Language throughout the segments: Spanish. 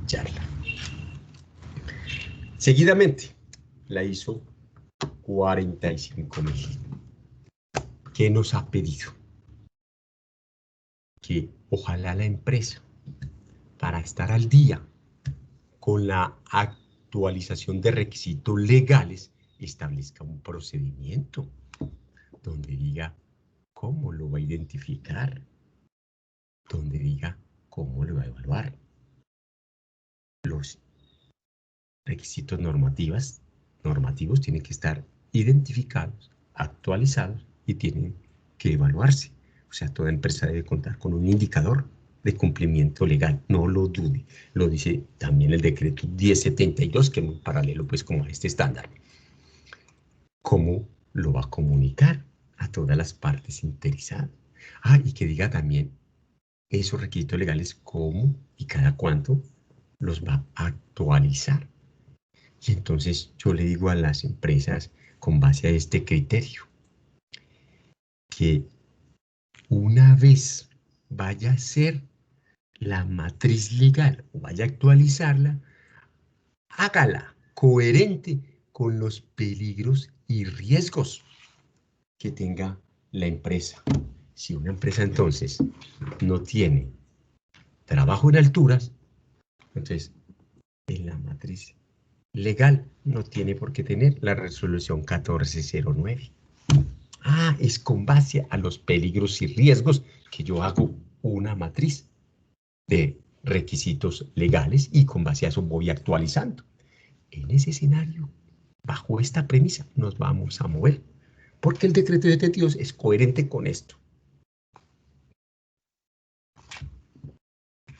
charla. Seguidamente, la ISO 45000. ¿Qué nos ha pedido? Que ojalá la empresa, para estar al día con la actualización de requisitos legales, establezca un procedimiento donde diga cómo lo va a identificar, donde diga cómo lo va a evaluar. Los requisitos normativos tienen que estar identificados, actualizados y tienen que evaluarse. O sea, toda empresa debe contar con un indicador de cumplimiento legal, no lo dude. Lo dice también el decreto 1072, que es muy paralelo pues como a este estándar. ¿Cómo lo va a comunicar a todas las partes interesadas? Ah, y que diga también esos requisitos legales, cómo y cada cuánto los va a actualizar. Y entonces yo le digo a las empresas, con base a este criterio, que una vez vaya a ser la matriz legal o vaya a actualizarla, hágala coherente con los peligros y riesgos que tenga la empresa. Si una empresa entonces no tiene trabajo en alturas, entonces en la matriz legal no tiene por qué tener la resolución 1409. Ah, es con base a los peligros y riesgos que yo hago una matriz de requisitos legales y con base a eso voy actualizando. En ese escenario, bajo esta premisa, nos vamos a mover, porque el decreto de 72 es coherente con esto.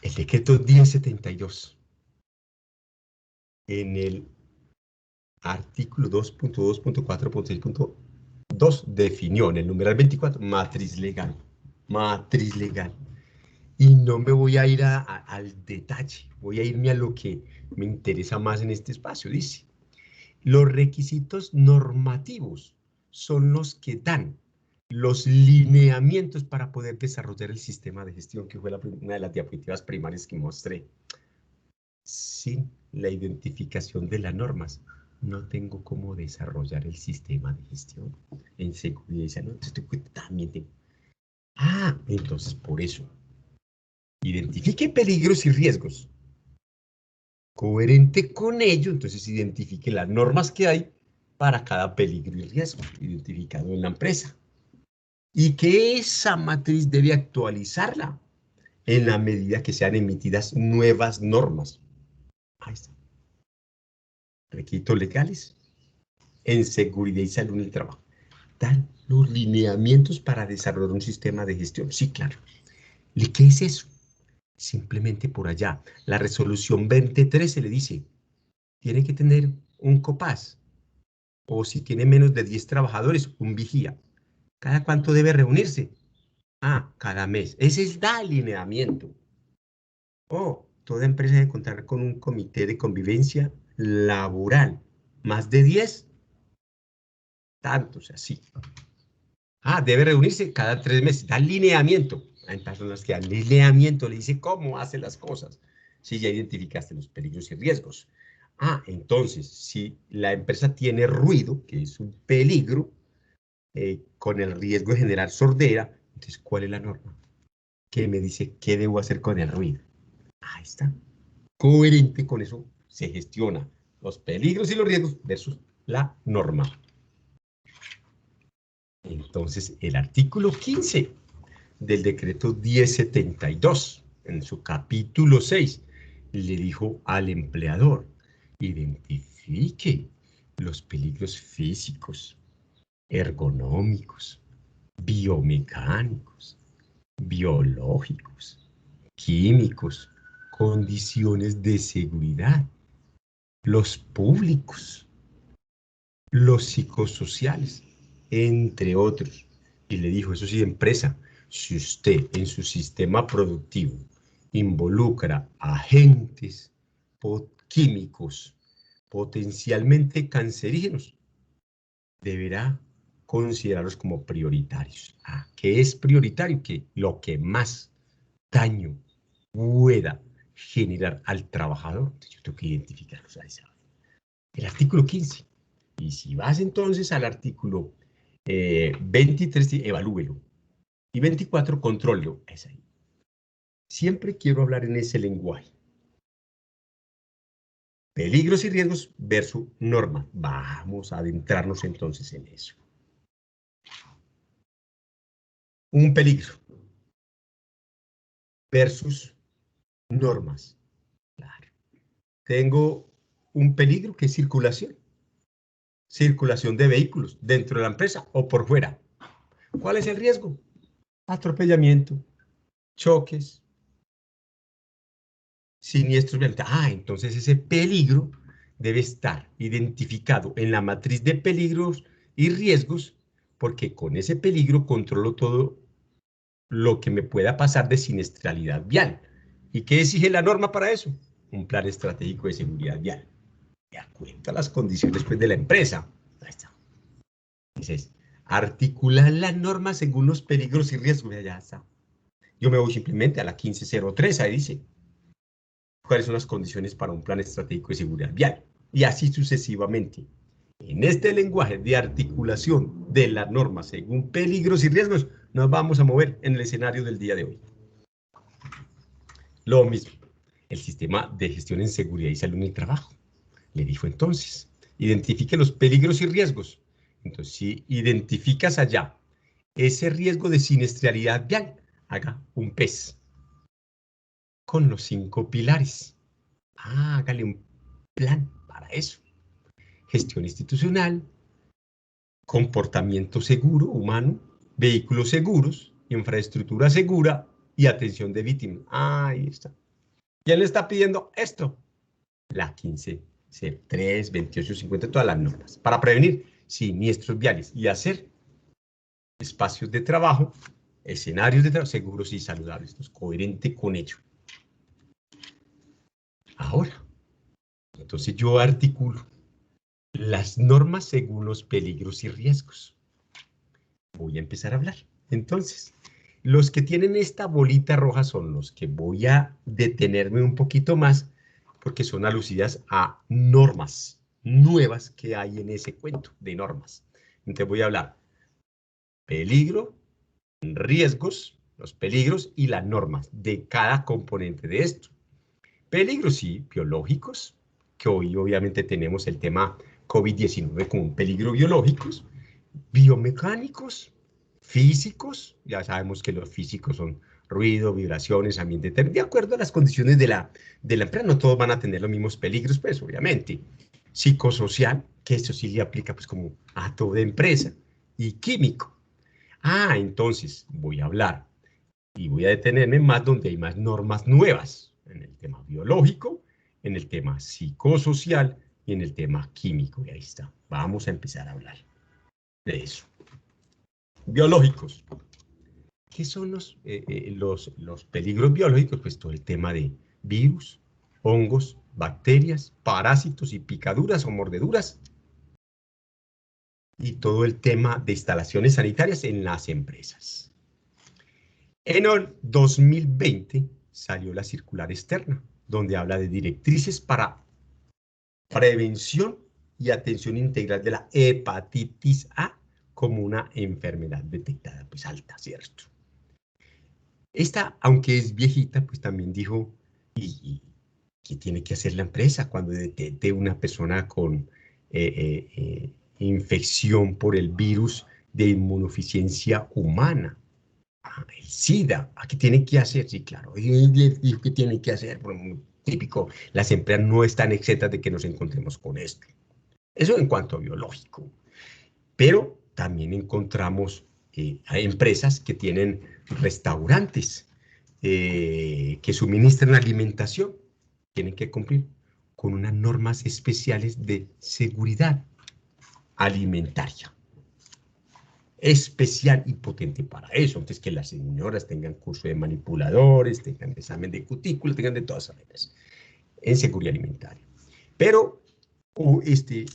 El decreto 1072, en el artículo 2.2.4.6.2, definió en el numeral 24 matriz legal. Matriz legal. Y no me voy a ir al detalle, voy a irme a lo que me interesa más en este espacio. Dice, los requisitos normativos son los que dan los lineamientos para poder desarrollar el sistema de gestión, que fue una de las diapositivas primarias que mostré. Sin la identificación de las normas, no tengo cómo desarrollar el sistema de gestión en seguridad y salud. También tengo. Ah, entonces por eso, identifique peligros y riesgos. Coherente con ello, entonces identifique las normas que hay para cada peligro y riesgo identificado en la empresa. Y que esa matriz debe actualizarla en la medida que sean emitidas nuevas normas. Ahí está. Requisitos legales en seguridad y salud en el trabajo. Dan los lineamientos para desarrollar un sistema de gestión. Sí, claro. ¿Y qué es eso? Simplemente por allá. La resolución 2013 le dice, tiene que tener un COPAS, o si tiene menos de 10 trabajadores, un vigía. ¿Cada cuánto debe reunirse? Ah, cada mes. Ese es el alineamiento. Toda empresa debe contar con un comité de convivencia laboral. ¿Más de 10? Tantos, así. Ah, debe reunirse cada 3 meses. Da alineamiento. Hay personas que al alineamiento le dice cómo hace las cosas. Si ya identificaste los peligros y riesgos. Ah, entonces, si la empresa tiene ruido, que es un peligro, con el riesgo de generar sordera, entonces, ¿cuál es la norma? Que me dice qué debo hacer con el ruido. Ahí está. Coherente con eso se gestiona los peligros y los riesgos versus la norma. Entonces, el artículo 15 del decreto 1072, en su capítulo 6, le dijo al empleador, identifique los peligros físicos, ergonómicos, biomecánicos, biológicos, químicos, condiciones de seguridad, los públicos, los psicosociales, entre otros. Y le dijo, eso sí, empresa, si usted en su sistema productivo involucra agentes químicos potencialmente cancerígenos, deberá considerarlos como prioritarios. ¿Qué es prioritario? Que lo que más daño pueda generar al trabajador. Entonces yo tengo que identificarlos a esa. El artículo 15. Y si vas entonces al artículo 23, evalúelo. Y 24, contrólelo. Es ahí. Siempre quiero hablar en ese lenguaje. Peligros y riesgos versus norma. Vamos a adentrarnos entonces en eso. Un peligro versus normas. Claro. Tengo un peligro que es circulación. Circulación de vehículos dentro de la empresa o por fuera. ¿Cuál es el riesgo? Atropellamiento, choques, siniestros violentos. Entonces ese peligro debe estar identificado en la matriz de peligros y riesgos, porque con ese peligro controlo todo lo que me pueda pasar de siniestralidad vial. ¿Y qué exige la norma para eso? Un plan estratégico de seguridad vial. De acuerdo a las condiciones pues, de la empresa. Ahí está. Entonces, articular la norma según los peligros y riesgos. Ya está. Yo me voy simplemente a la 1503, ahí dice cuáles son las condiciones para un plan estratégico de seguridad vial. Y así sucesivamente. En este lenguaje de articulación de la norma según peligros y riesgos, nos vamos a mover en el escenario del día de hoy. Lo mismo, el sistema de gestión en seguridad y salud en el trabajo. Le dijo entonces, identifique los peligros y riesgos. Entonces, si identificas allá ese riesgo de siniestralidad vial, haga un PES con los 5 pilares. Hágale un plan para eso. Gestión institucional, comportamiento seguro humano, vehículos seguros, infraestructura segura y atención de víctimas. Ahí está. ¿Quién le está pidiendo esto? La 1503, 2850, todas las normas. Para prevenir siniestros viales y hacer espacios de trabajo, escenarios de trabajo seguros y saludables. Esto es coherente con ello. Ahora, entonces yo articulo las normas según los peligros y riesgos. Voy a empezar a hablar. Entonces, los que tienen esta bolita roja son los que voy a detenerme un poquito más porque son alucidas a normas nuevas que hay en ese cuento de normas. Entonces voy a hablar peligro, riesgos, los peligros y las normas de cada componente de esto. Peligros, sí, biológicos, que hoy obviamente tenemos el tema COVID-19 como un peligro biológicos, biomecánicos, físicos, ya sabemos que los físicos son ruido, vibraciones, ambiente, de acuerdo a las condiciones de la empresa, no todos van a tener los mismos peligros, pues obviamente. Psicosocial, que eso sí le aplica pues como a toda empresa, y químico. Entonces voy a hablar y voy a detenerme más donde hay más normas nuevas, en el tema biológico, en el tema psicosocial y en el tema químico, y ahí está. Vamos a empezar a hablar de eso. Biológicos. ¿Qué son los peligros biológicos? Pues todo el tema de virus, hongos, bacterias, parásitos y picaduras o mordeduras. Y todo el tema de instalaciones sanitarias en las empresas. En el 2020 salió la circular externa, donde habla de directrices para prevención y atención integral de la hepatitis A como una enfermedad detectada, pues alta, ¿cierto? Esta, aunque es viejita, pues también dijo, ¿y qué tiene que hacer la empresa cuando detecte una persona con infección por el virus de inmunodeficiencia humana? El SIDA, ¿qué tiene que hacer? Sí, claro, él dijo que tiene que hacer, por muy típico, las empresas no están exentas de que nos encontremos con esto. Eso en cuanto a biológico. Pero también encontramos hay empresas que tienen restaurantes que suministran alimentación, tienen que cumplir con unas normas especiales de seguridad alimentaria. Especial y potente para eso. Entonces, que las señoras tengan curso de manipuladores, tengan examen de cutícula, tengan de todas maneras en seguridad alimentaria. Pero este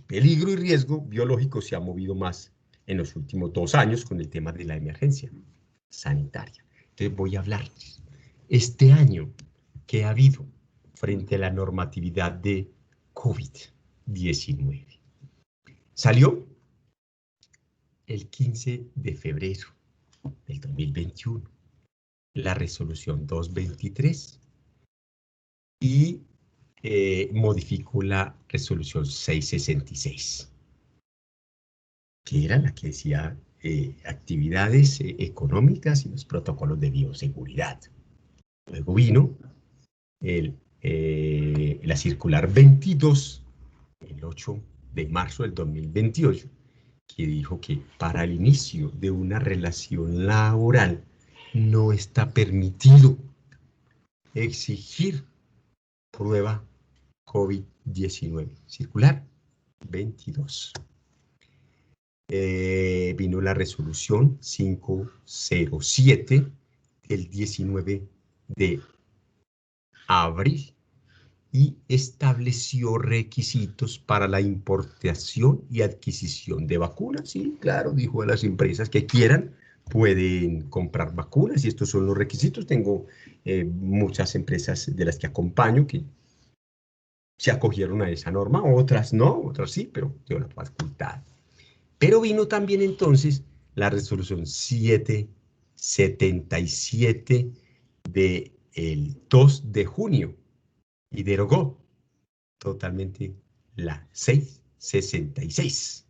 peligro y riesgo biológico se ha movido más en los últimos 2 años con el tema de la emergencia sanitaria. Entonces voy a hablarles. Este año, que ha habido frente a la normatividad de COVID-19. Salió el 15 de febrero del 2021 la resolución 223 y modificó la resolución 666, que era la que decía actividades económicas y los protocolos de bioseguridad. Luego vino la circular 22, el 8 de marzo del 2028, que dijo que para el inicio de una relación laboral no está permitido exigir prueba COVID-19. Circular 22. Vino la resolución 507 el 19 de abril y estableció requisitos para la importación y adquisición de vacunas. Sí, claro, dijo a las empresas que quieran pueden comprar vacunas y estos son los requisitos. Tengo muchas empresas de las que acompaño que se acogieron a esa norma, otras no, otras sí, pero dio la facultad. Pero vino también entonces la resolución 777 del 2 de junio y derogó totalmente la 666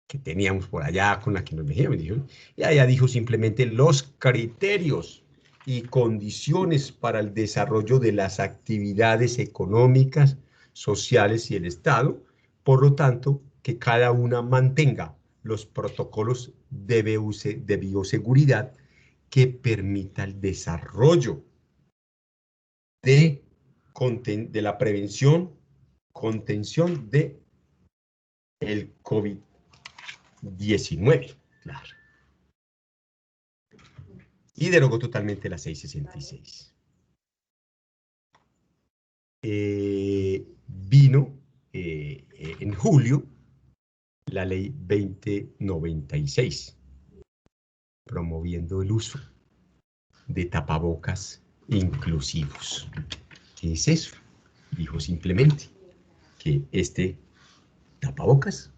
que teníamos por allá con la que nos dijeron, y allá dijo simplemente los criterios y condiciones para el desarrollo de las actividades económicas, sociales y el Estado, por lo tanto, que cada una mantenga los protocolos de bioseguridad que permita el desarrollo de la prevención, contención de el COVID-19, claro. Y derogó totalmente la 666. Vino en julio la ley 2096, promoviendo el uso de tapabocas inclusivos. ¿Qué es eso? Dijo simplemente que este tapabocas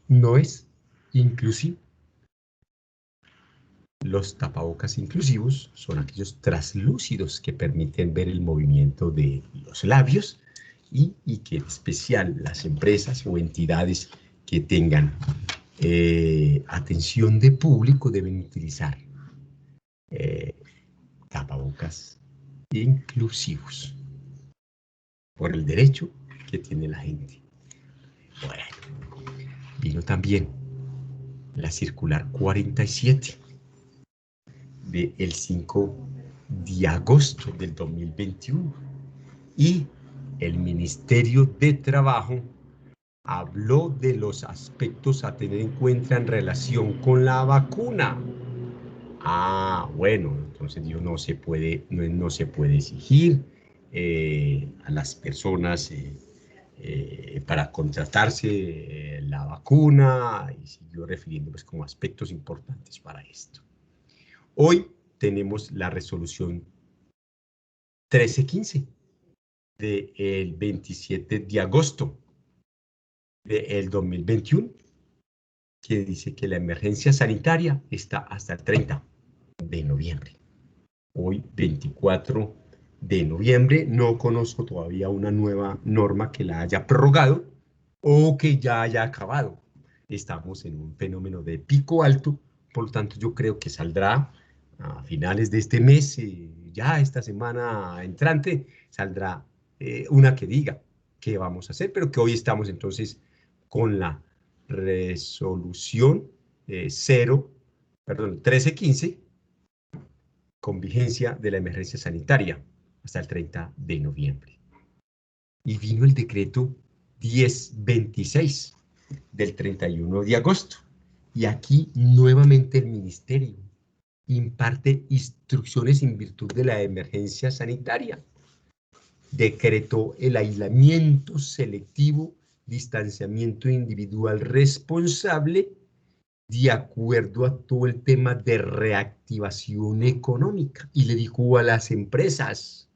no es inclusivo. Los tapabocas inclusivos son aquellos translúcidos que permiten ver el movimiento de los labios y que en especial las empresas o entidades que tengan atención de público deben utilizar tapabocas inclusivos por el derecho que tiene la gente. Bueno, vino también la circular 47 del 5 de agosto del 2021 y el Ministerio de Trabajo habló de los aspectos a tener en cuenta en relación con la vacuna. Ah, bueno, entonces digo, no se puede exigir a las personas para contratarse la vacuna y siguió refiriendo pues como aspectos importantes para esto. Hoy tenemos la resolución 1315 del 27 de agosto del 2021, que dice que la emergencia sanitaria está hasta el 30 de noviembre. Hoy, 24 de noviembre, no conozco todavía una nueva norma que la haya prorrogado o que ya haya acabado. Estamos en un fenómeno de pico alto, por lo tanto yo creo que saldrá a finales de este mes, ya esta semana entrante, saldrá una que diga qué vamos a hacer, pero que hoy estamos entonces con la resolución 1315, con vigencia de la emergencia sanitaria hasta el 30 de noviembre. Y vino el decreto 1026 del 31 de agosto. Y aquí nuevamente el ministerio imparte instrucciones en virtud de la emergencia sanitaria. Decretó el aislamiento selectivo, distanciamiento individual responsable, de acuerdo a todo el tema de reactivación económica. Y le dijo a las empresas,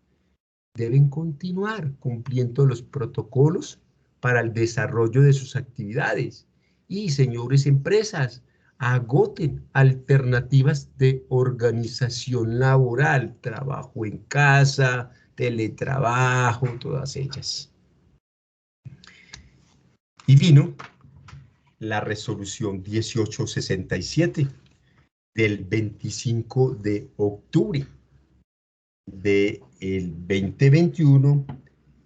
deben continuar cumpliendo los protocolos para el desarrollo de sus actividades. Y, señores empresas, agoten alternativas de organización laboral, trabajo en casa, teletrabajo, todas ellas. Y vino la resolución 1867 del 25 de octubre del 2021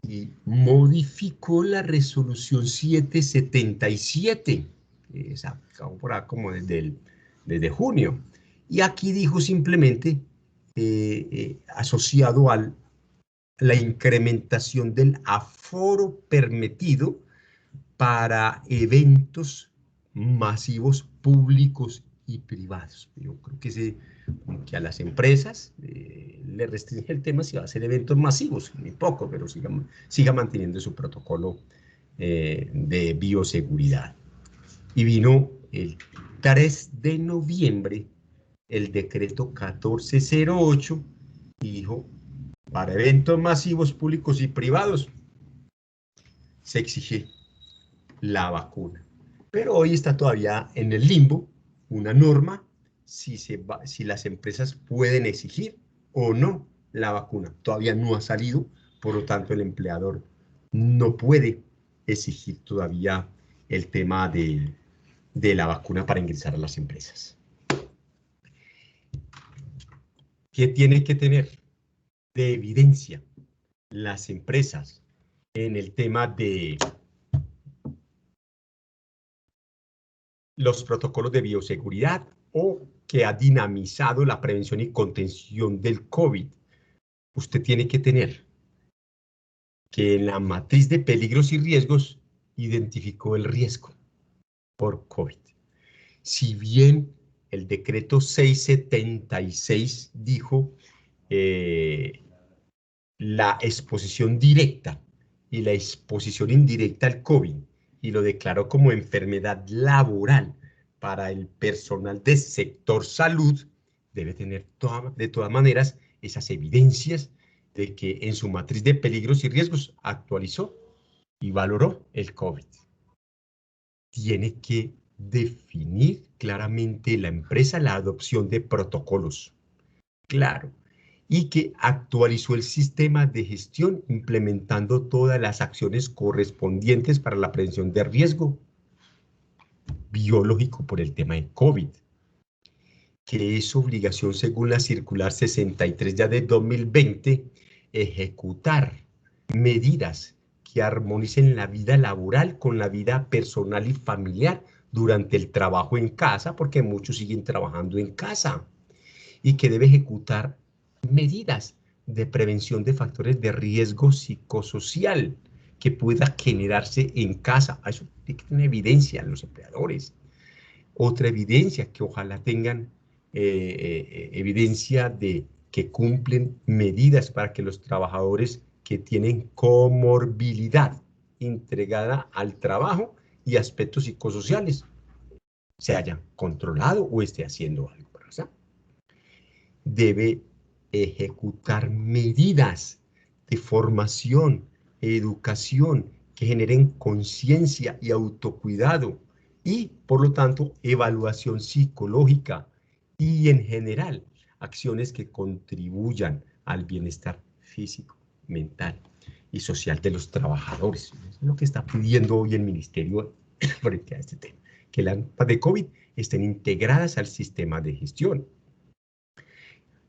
y modificó la resolución 777, que se acabó por acá como desde junio. Y aquí dijo simplemente, asociado a la incrementación del aforo permitido para eventos masivos públicos y privados. Yo creo que a las empresas le restringe el tema si va a hacer eventos masivos, muy poco, pero siga manteniendo su protocolo de bioseguridad. Y vino el 3 de noviembre el decreto 1408 y dijo, para eventos masivos públicos y privados se exige la vacuna. Pero hoy está todavía en el limbo una norma si las empresas pueden exigir o no la vacuna. Todavía no ha salido, por lo tanto el empleador no puede exigir todavía el tema de la vacuna para ingresar a las empresas. ¿Qué tienen que tener de evidencia las empresas en el tema de los protocolos de bioseguridad o que ha dinamizado la prevención y contención del COVID? Usted tiene que tener que en la matriz de peligros y riesgos identificó el riesgo por COVID. Si bien el decreto 676 dijo la exposición directa y la exposición indirecta al COVID y lo declaró como enfermedad laboral para el personal del sector salud, debe tener de todas maneras esas evidencias de que en su matriz de peligros y riesgos actualizó y valoró el COVID. Tiene que definir claramente la empresa la adopción de protocolos. Claro. Y que actualizó el sistema de gestión implementando todas las acciones correspondientes para la prevención de riesgo biológico por el tema de COVID, que es obligación según la circular 63 ya de 2020, ejecutar medidas que armonicen la vida laboral con la vida personal y familiar durante el trabajo en casa, porque muchos siguen trabajando en casa, y que debe ejecutar medidas de prevención de factores de riesgo psicosocial que pueda generarse en casa. Eso tiene que tener evidencia los empleadores. Otra evidencia que ojalá tengan evidencia de que cumplen medidas para que los trabajadores que tienen comorbilidad entregada al trabajo y aspectos psicosociales se hayan controlado o esté haciendo algo. ¿Verdad? Debe ejecutar medidas de formación, educación, que generen conciencia y autocuidado y, por lo tanto, evaluación psicológica y, en general, acciones que contribuyan al bienestar físico, mental y social de los trabajadores. Eso es lo que está pidiendo hoy el Ministerio frente a este tema, que las de COVID estén integradas al sistema de gestión.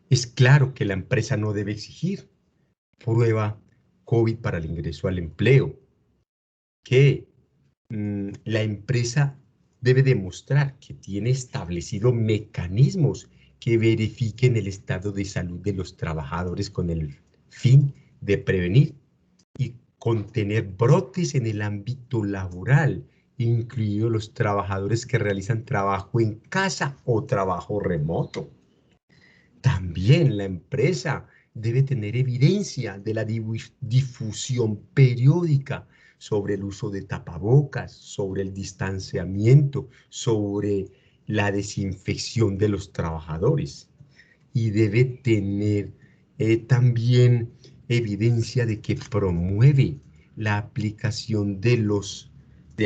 Es claro que la empresa no debe exigir prueba COVID para el ingreso al empleo, que la empresa debe demostrar que tiene establecidos mecanismos que verifiquen el estado de salud de los trabajadores con el fin de prevenir y contener brotes en el ámbito laboral, incluidos los trabajadores que realizan trabajo en casa o trabajo remoto. También la empresa debe tener evidencia de la difusión periódica sobre el uso de tapabocas, sobre el distanciamiento, sobre la desinfección de los trabajadores. Y debe tener también evidencia de que promueve la aplicación de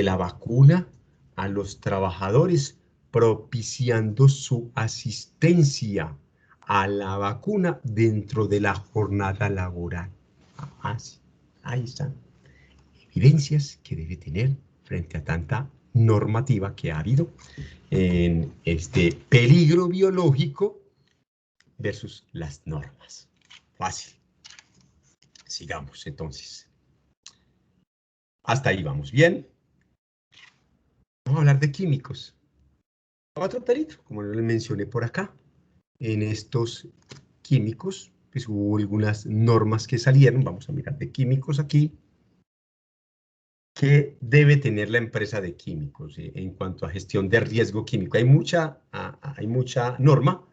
la vacuna a los trabajadores, propiciando su asistencia a la vacuna dentro de la jornada laboral. Así, ahí están evidencias que debe tener frente a tanta normativa que ha habido en este peligro biológico versus las normas. Fácil. Sigamos entonces. Hasta ahí vamos bien. Vamos a hablar de químicos. Otro pelito, como les mencioné por acá. En estos químicos, pues hubo algunas normas que salieron. Vamos a mirar de químicos aquí. ¿Qué debe tener la empresa de químicos en cuanto a gestión de riesgo químico? Hay mucha norma,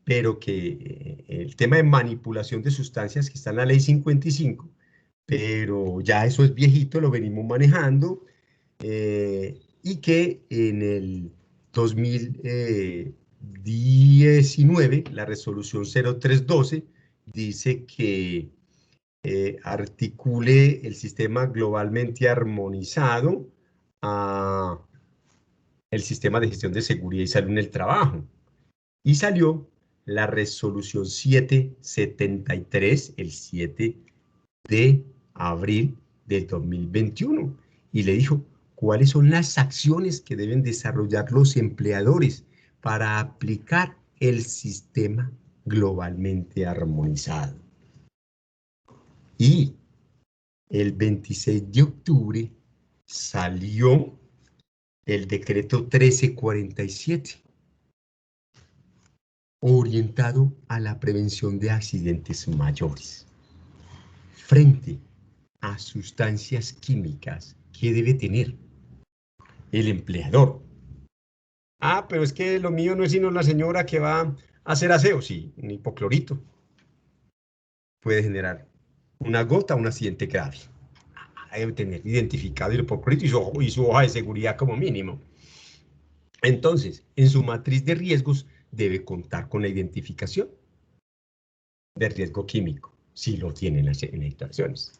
pero que el tema de manipulación de sustancias que está en la ley 55, pero ya eso es viejito, lo venimos manejando, y que en el 2019, la resolución 0312 dice que articule el sistema globalmente armonizado a el sistema de gestión de seguridad y salud en el trabajo. Y salió la resolución 773, el 7 de abril del 2021, y le dijo cuáles son las acciones que deben desarrollar los empleadores para aplicar el sistema globalmente armonizado. Y el 26 de octubre salió el decreto 1347, orientado a la prevención de accidentes mayores. Frente a sustancias químicas, ¿qué debe tener el empleador? Ah, pero es que lo mío no es sino la señora que va a hacer aseo. Sí, un hipoclorito puede generar una gota, un accidente grave. Debe tener identificado el hipoclorito y su hoja de seguridad como mínimo. Entonces, en su matriz de riesgos debe contar con la identificación de riesgo químico, si lo tiene en las instalaciones,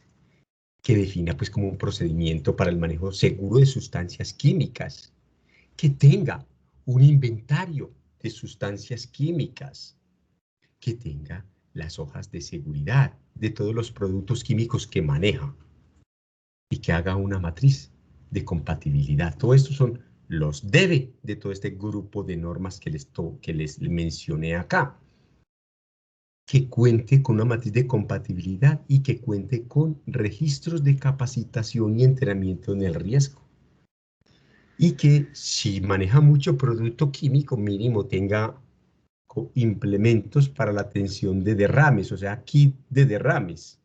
que defina pues como un procedimiento para el manejo seguro de sustancias químicas, que tenga un inventario de sustancias químicas, que tenga las hojas de seguridad de todos los productos químicos que maneja y que haga una matriz de compatibilidad. Todo esto son los debe de todo este grupo de normas que les mencioné acá. Que cuente con una matriz de compatibilidad y que cuente con registros de capacitación y entrenamiento en el riesgo. Y que si maneja mucho producto químico, mínimo tenga implementos para la atención de derrames, o sea, kit de derrames.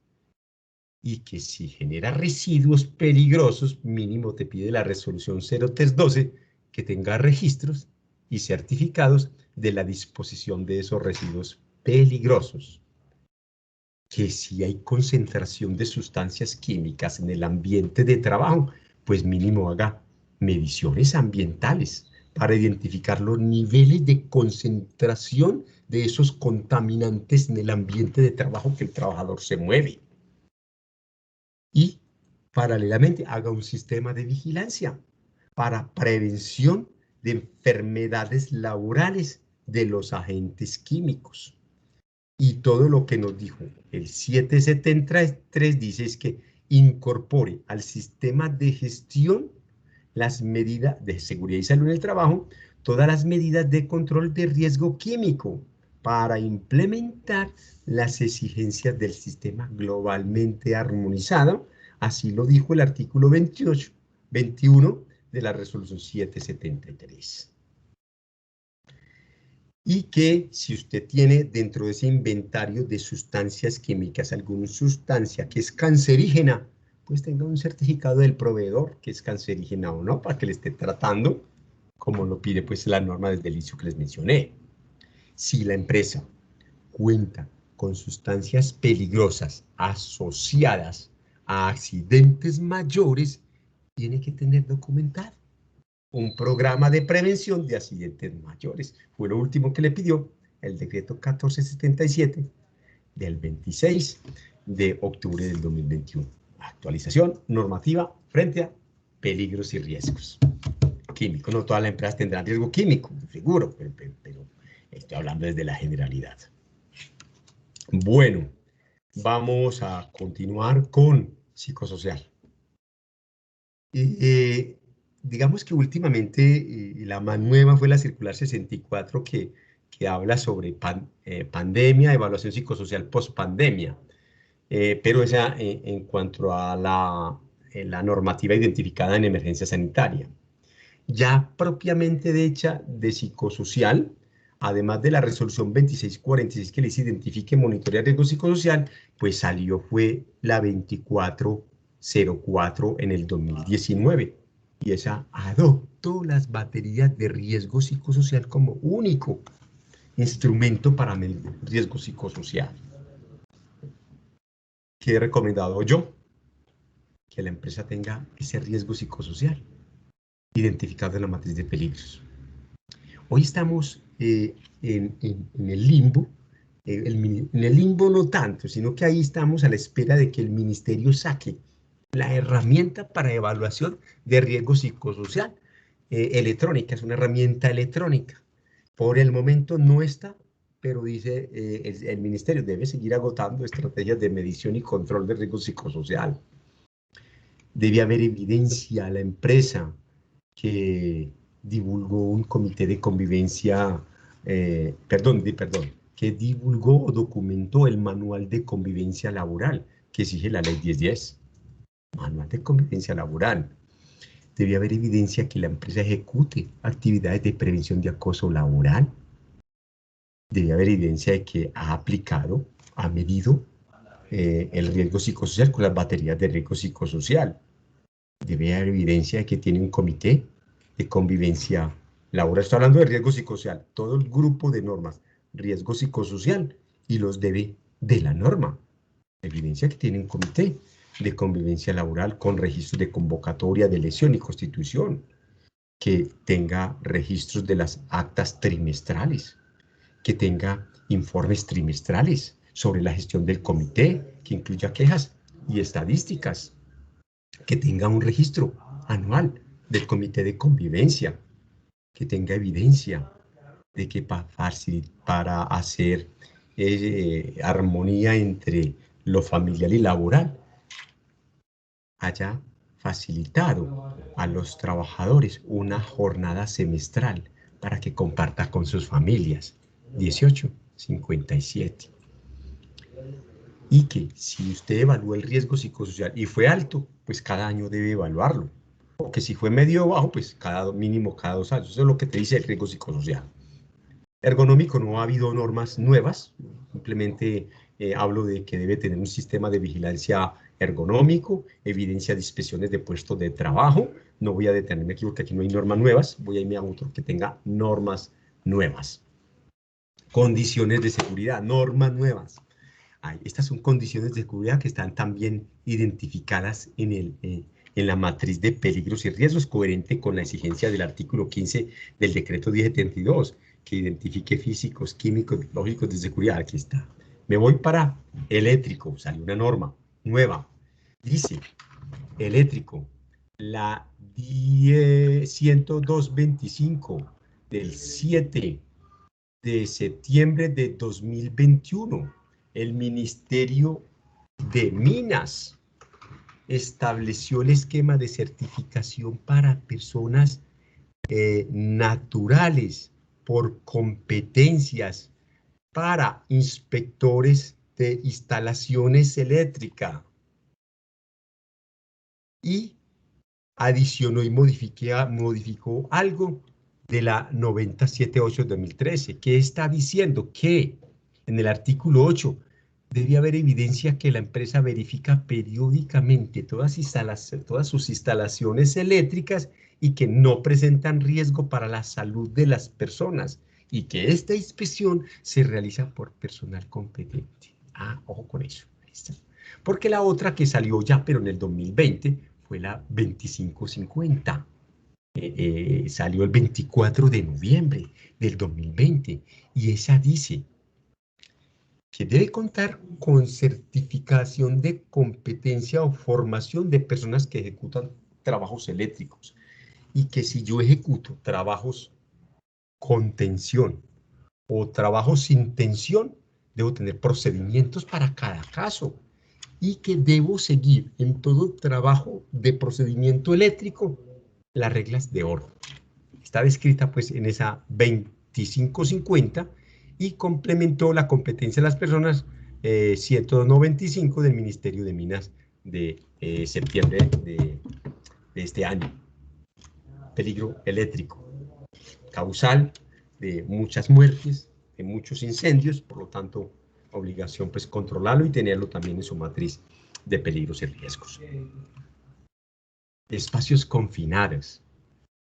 Y que si genera residuos peligrosos, mínimo te pide la resolución 0312 que tenga registros y certificados de la disposición de esos residuos peligrosos. Que si hay concentración de sustancias químicas en el ambiente de trabajo, pues mínimo haga mediciones ambientales para identificar los niveles de concentración de esos contaminantes en el ambiente de trabajo que el trabajador se mueve. Y paralelamente haga un sistema de vigilancia para prevención de enfermedades laborales de los agentes químicos. Y todo lo que nos dijo el 773 dice es que incorpore al sistema de gestión las medidas de seguridad y salud en el trabajo, todas las medidas de control de riesgo químico para implementar las exigencias del sistema globalmente armonizado. Así lo dijo el artículo 21 de la resolución 773. Y que si usted tiene dentro de ese inventario de sustancias químicas alguna sustancia que es cancerígena, pues tenga un certificado del proveedor que es cancerígena o no, para que le esté tratando como lo pide pues la norma del delicio que les mencioné. Si la empresa cuenta con sustancias peligrosas asociadas a accidentes mayores, tiene que tener documentado un programa de prevención de accidentes mayores. Fue lo último que le pidió el decreto 1477 del 26 de octubre del 2021. Actualización normativa frente a peligros y riesgos químicos. No todas las empresas tendrán riesgo químico, seguro, pero estoy hablando desde la generalidad. Bueno, vamos a continuar con psicosocial. Digamos que últimamente la más nueva fue la circular 64 que habla sobre pandemia, evaluación psicosocial post-pandemia. Pero esa en cuanto a la normativa identificada en emergencia sanitaria. Ya propiamente hecha de psicosocial, además de la resolución 2646 que les identifique monitorear riesgo psicosocial, pues fue la 2404 en el 2019. Y esa adoptó las baterías de riesgo psicosocial como único instrumento para medir riesgo psicosocial. ¿Qué he recomendado yo? Que la empresa tenga ese riesgo psicosocial identificado en la matriz de peligros. Hoy estamos en el limbo, en el limbo no tanto, sino que ahí estamos a la espera de que el ministerio saque la herramienta para evaluación de riesgo psicosocial electrónica, es una herramienta electrónica. Por el momento no está, pero dice el ministerio debe seguir agotando estrategias de medición y control de riesgo psicosocial. Debe haber evidencia a la empresa que divulgó un comité de convivencia, que divulgó o documentó el manual de convivencia laboral que exige la ley 1010. Manual de convivencia laboral. Debe haber evidencia que la empresa ejecute actividades de prevención de acoso laboral. Debe haber evidencia de que ha aplicado, ha medido el riesgo psicosocial con las baterías de riesgo psicosocial. Debe haber evidencia de que tiene un comité de convivencia laboral. Estoy hablando de riesgo psicosocial, todo el grupo de normas, riesgo psicosocial y los debe de la norma. Evidencia que tiene un comité de convivencia laboral con registros de convocatoria, de lesión y constitución, que tenga registros de las actas trimestrales, que tenga informes trimestrales sobre la gestión del comité, que incluya quejas y estadísticas, que tenga un registro anual del comité de convivencia, que tenga evidencia de que para hacer armonía entre lo familiar y laboral haya facilitado a los trabajadores una jornada semestral para que comparta con sus familias. 1857. Y que si usted evalúa el riesgo psicosocial y fue alto, pues cada año debe evaluarlo. O que si fue medio o bajo, pues mínimo cada 2 años. Eso es lo que te dice el riesgo psicosocial. Ergonómico, no ha habido normas nuevas, simplemente hablo de que debe tener un sistema de vigilancia ergonómico, evidencia de inspecciones de puestos de trabajo. No voy a detenerme aquí porque aquí no hay normas nuevas, voy a irme a otro que tenga normas nuevas. Condiciones de seguridad, normas nuevas. Estas son condiciones de seguridad que están también identificadas en la matriz de peligros y riesgos, coherente con la exigencia del artículo 15 del decreto 1072, que identifique físicos, químicos, biológicos de seguridad. Aquí está. Me voy para eléctrico, salió una norma nueva. Dice, eléctrico, la 10225 del 7 de septiembre de 2021, el Ministerio de Minas estableció el esquema de certificación para personas naturales por competencias para inspectores de instalaciones eléctricas y adicionó y modificó algo de la 9078-2013, que está diciendo que en el artículo 8 debe haber evidencia que la empresa verifica periódicamente todas sus instalaciones eléctricas y que no presentan riesgo para la salud de las personas y que esta inspección se realiza por personal competente. Ojo con eso. Ahí está. Porque la otra que salió ya, pero en el 2020, fue la 2550. Salió el 24 de noviembre del 2020 y esa dice que debe contar con certificación de competencia o formación de personas que ejecutan trabajos eléctricos, y que si yo ejecuto trabajos con tensión o trabajos sin tensión, debo tener procedimientos para cada caso, y que debo seguir en todo trabajo de procedimiento eléctrico las reglas de oro. Está descrita pues en esa 2550 y complementó la competencia de las personas 195 del Ministerio de Minas de septiembre de este año. Peligro eléctrico, causal de muchas muertes, de muchos incendios, por lo tanto, obligación pues controlarlo y tenerlo también en su matriz de peligros y riesgos. Espacios confinados.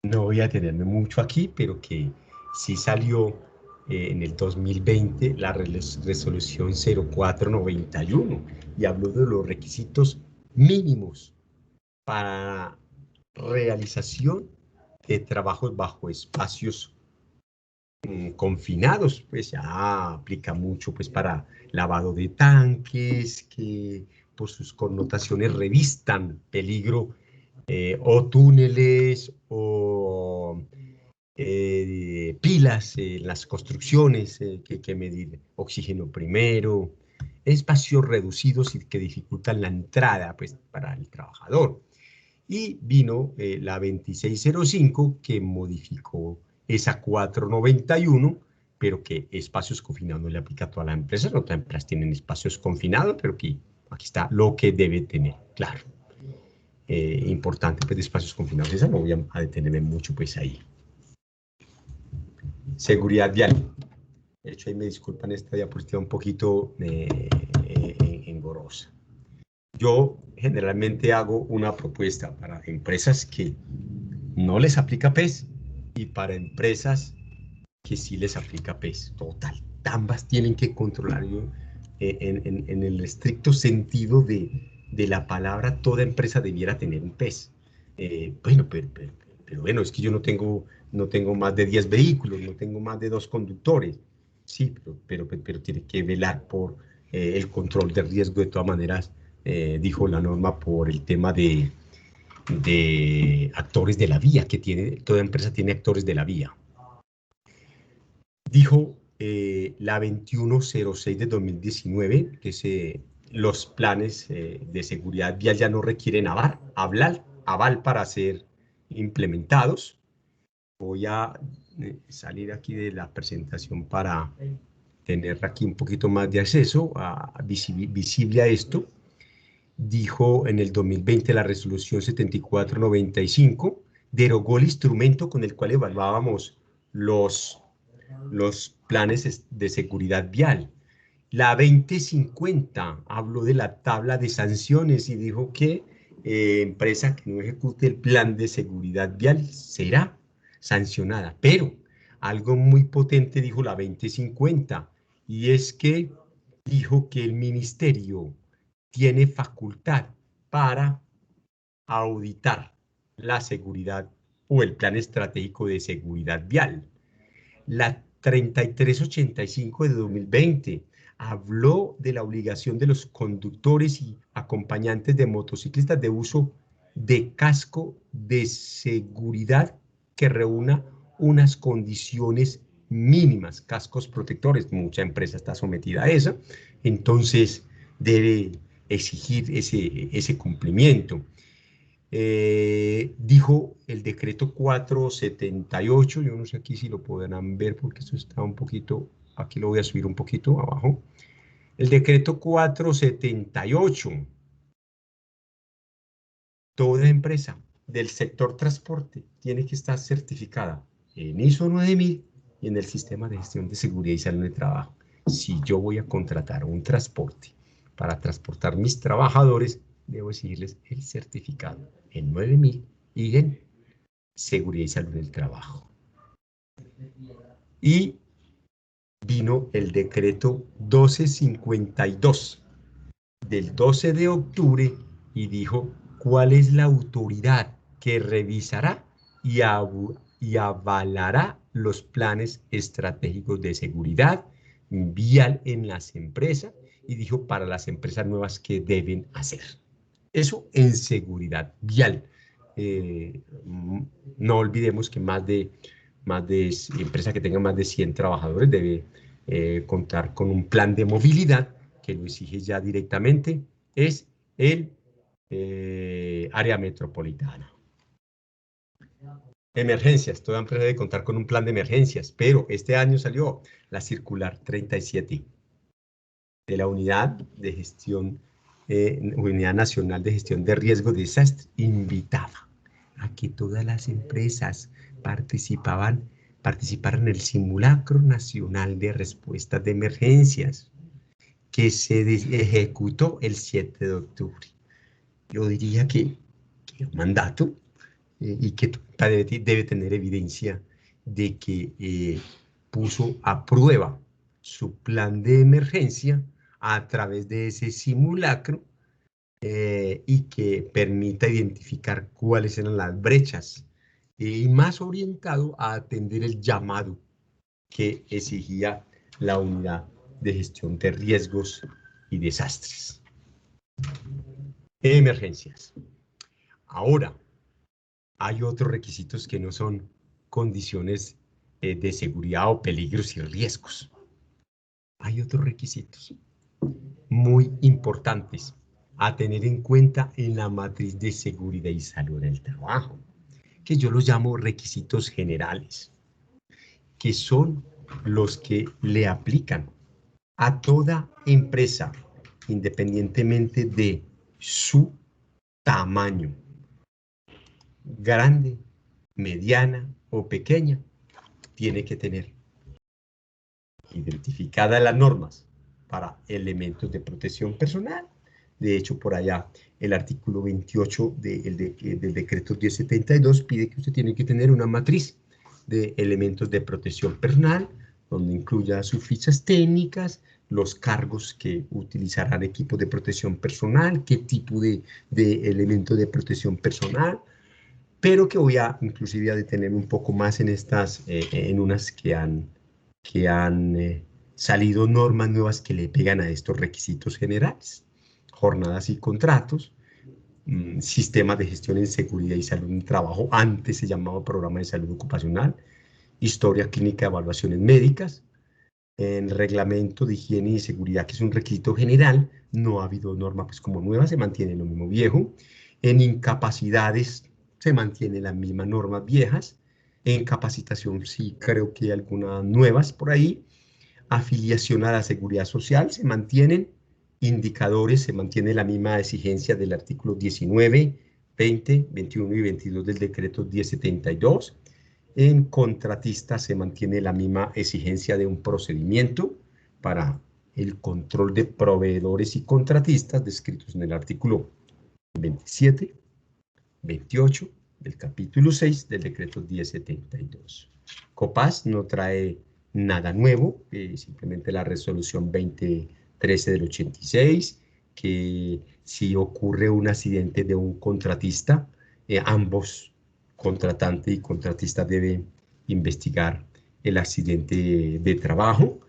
No voy a detenerme mucho aquí, pero que sí salió en el 2020 la resolución 0491 y habló de los requisitos mínimos para realización de trabajos bajo espacios confinados. Pues ya aplica mucho pues para lavado de tanques, que por sus connotaciones revistan peligro, o túneles o pilas en las construcciones, que hay que medir oxígeno primero, espacios reducidos y que dificultan la entrada pues, para el trabajador. Y vino la 2605 que modificó esa 491, pero que espacios confinados no le aplica a todas las empresas. Otras empresas tienen espacios confinados, pero aquí está lo que debe tener, claro. Importante pues de espacios confinados, esa no voy a detenerme mucho pues ahí. Seguridad vial. De hecho, ahí me disculpan esta diapositiva un poquito engorrosa. Yo generalmente hago una propuesta para empresas que no les aplica PES y para empresas que sí les aplica PES. Total, ambas tienen que controlar. Yo, en el estricto sentido de la palabra, toda empresa debiera tener un PES. Bueno, pero bueno, es que yo no tengo más de 10 vehículos, no tengo más de 2 conductores. Sí, pero tiene que velar por el control de riesgo de todas maneras, dijo la norma, por el tema de actores de la vía, que toda empresa tiene actores de la vía. Dijo la 2106 de 2019 que los planes de seguridad vial ya no requieren aval para ser implementados. Voy a salir aquí de la presentación para tener aquí un poquito más de acceso visible a esto. Dijo en el 2020 la resolución 7495, derogó el instrumento con el cual evaluábamos los planes de seguridad vial. La 2050 habló de la tabla de sanciones y dijo que empresa que no ejecute el plan de seguridad vial será sancionada. Pero algo muy potente dijo la 2050, y es que dijo que el ministerio tiene facultad para auditar la seguridad o el plan estratégico de seguridad vial. La 3385 de 2020 habló de la obligación de los conductores y acompañantes de motociclistas de uso de casco de seguridad que reúna unas condiciones mínimas, cascos protectores. Mucha empresa está sometida a eso, entonces debe exigir ese cumplimiento. Dijo el decreto 478, yo no sé aquí si lo podrán ver porque esto está un poquito, aquí lo voy a subir un poquito abajo. El decreto 478, toda empresa del sector transporte tiene que estar certificada en ISO 9000 y en el sistema de gestión de seguridad y salud de trabajo. Si yo voy a contratar un transporte para transportar mis trabajadores, debo exigirles el certificado en 9000 y en seguridad y salud del trabajo. Y vino el decreto 1252 del 12 de octubre y dijo cuál es la autoridad que revisará y avalará los planes estratégicos de seguridad vial en las empresas y dijo para las empresas nuevas qué deben hacer. Eso en seguridad vial. No olvidemos que empresa que tenga más de 100 trabajadores debe contar con un plan de movilidad que lo exige ya directamente, es el área metropolitana. Emergencias, toda empresa debe contar con un plan de emergencias, pero este año salió la circular 37 de la Unidad de Gestión, Unidad Nacional de Gestión de Riesgo de Desastre, invitaba a que todas las empresas participaran en el simulacro nacional de respuestas de emergencias que se ejecutó el 7 de octubre. Yo diría que un mandato y que debe tener evidencia de que puso a prueba su plan de emergencia a través de ese simulacro y que permita identificar cuáles eran las brechas y más orientado a atender el llamado que exigía la unidad de gestión de riesgos y desastres. Emergencias. Ahora, hay otros requisitos que no son condiciones de seguridad o peligros y riesgos. Hay otros requisitos muy importantes a tener en cuenta en la matriz de seguridad y salud del trabajo, que yo los llamo requisitos generales, que son los que le aplican a toda empresa, independientemente de su tamaño, grande, mediana o pequeña, tiene que tener identificadas las normas para elementos de protección personal. De hecho, por allá, el artículo 28 del decreto 1072 pide que usted tiene que tener una matriz de elementos de protección personal, donde incluya sus fichas técnicas, los cargos que utilizarán equipos de protección personal, qué tipo de elementos de protección personal, pero que voy a inclusive a detenerme un poco más en estas, en unas que han salido normas nuevas que le pegan a estos requisitos generales. Jornadas y contratos, sistemas de gestión en seguridad y salud en el trabajo, antes se llamaba programa de salud ocupacional, historia clínica de evaluaciones médicas, en reglamento de higiene y seguridad, que es un requisito general, no ha habido norma pues como nueva, se mantiene lo mismo viejo, en incapacidades se mantienen las mismas normas viejas, en capacitación sí creo que hay algunas nuevas por ahí, afiliación a la seguridad social se mantienen, indicadores se mantiene la misma exigencia del artículo 19, 20, 21 y 22 del decreto 1072, en contratistas se mantiene la misma exigencia de un procedimiento para el control de proveedores y contratistas descritos en el artículo 27, 28 del capítulo 6 del decreto 1072. COPAS no trae nada nuevo, simplemente la resolución 2013 del 86, que si ocurre un accidente de un contratista, ambos contratante y contratista deben investigar el accidente de trabajo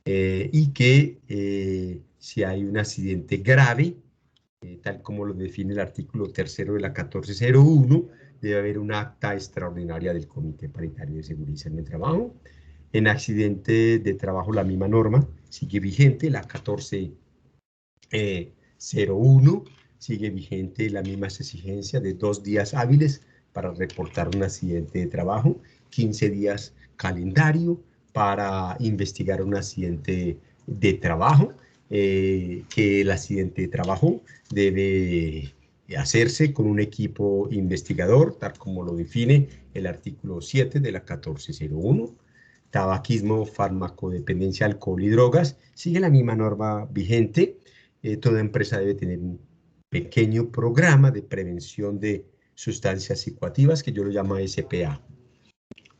y que si hay un accidente grave, tal como lo define el artículo 3º de la 1401, debe haber una acta extraordinaria del Comité Paritario de Seguridad en el Trabajo. En accidente de trabajo la misma norma sigue vigente, la 1401 sigue vigente la misma exigencia de 2 días hábiles para reportar un accidente de trabajo, 15 días calendario para investigar un accidente de trabajo, que el accidente de trabajo debe hacerse con un equipo investigador, tal como lo define el artículo 7 de la 1401. Tabaquismo, farmacodependencia, alcohol y drogas, sigue la misma norma vigente. Toda empresa debe tener un pequeño programa de prevención de sustancias psicoactivas, que yo lo llamo SPA.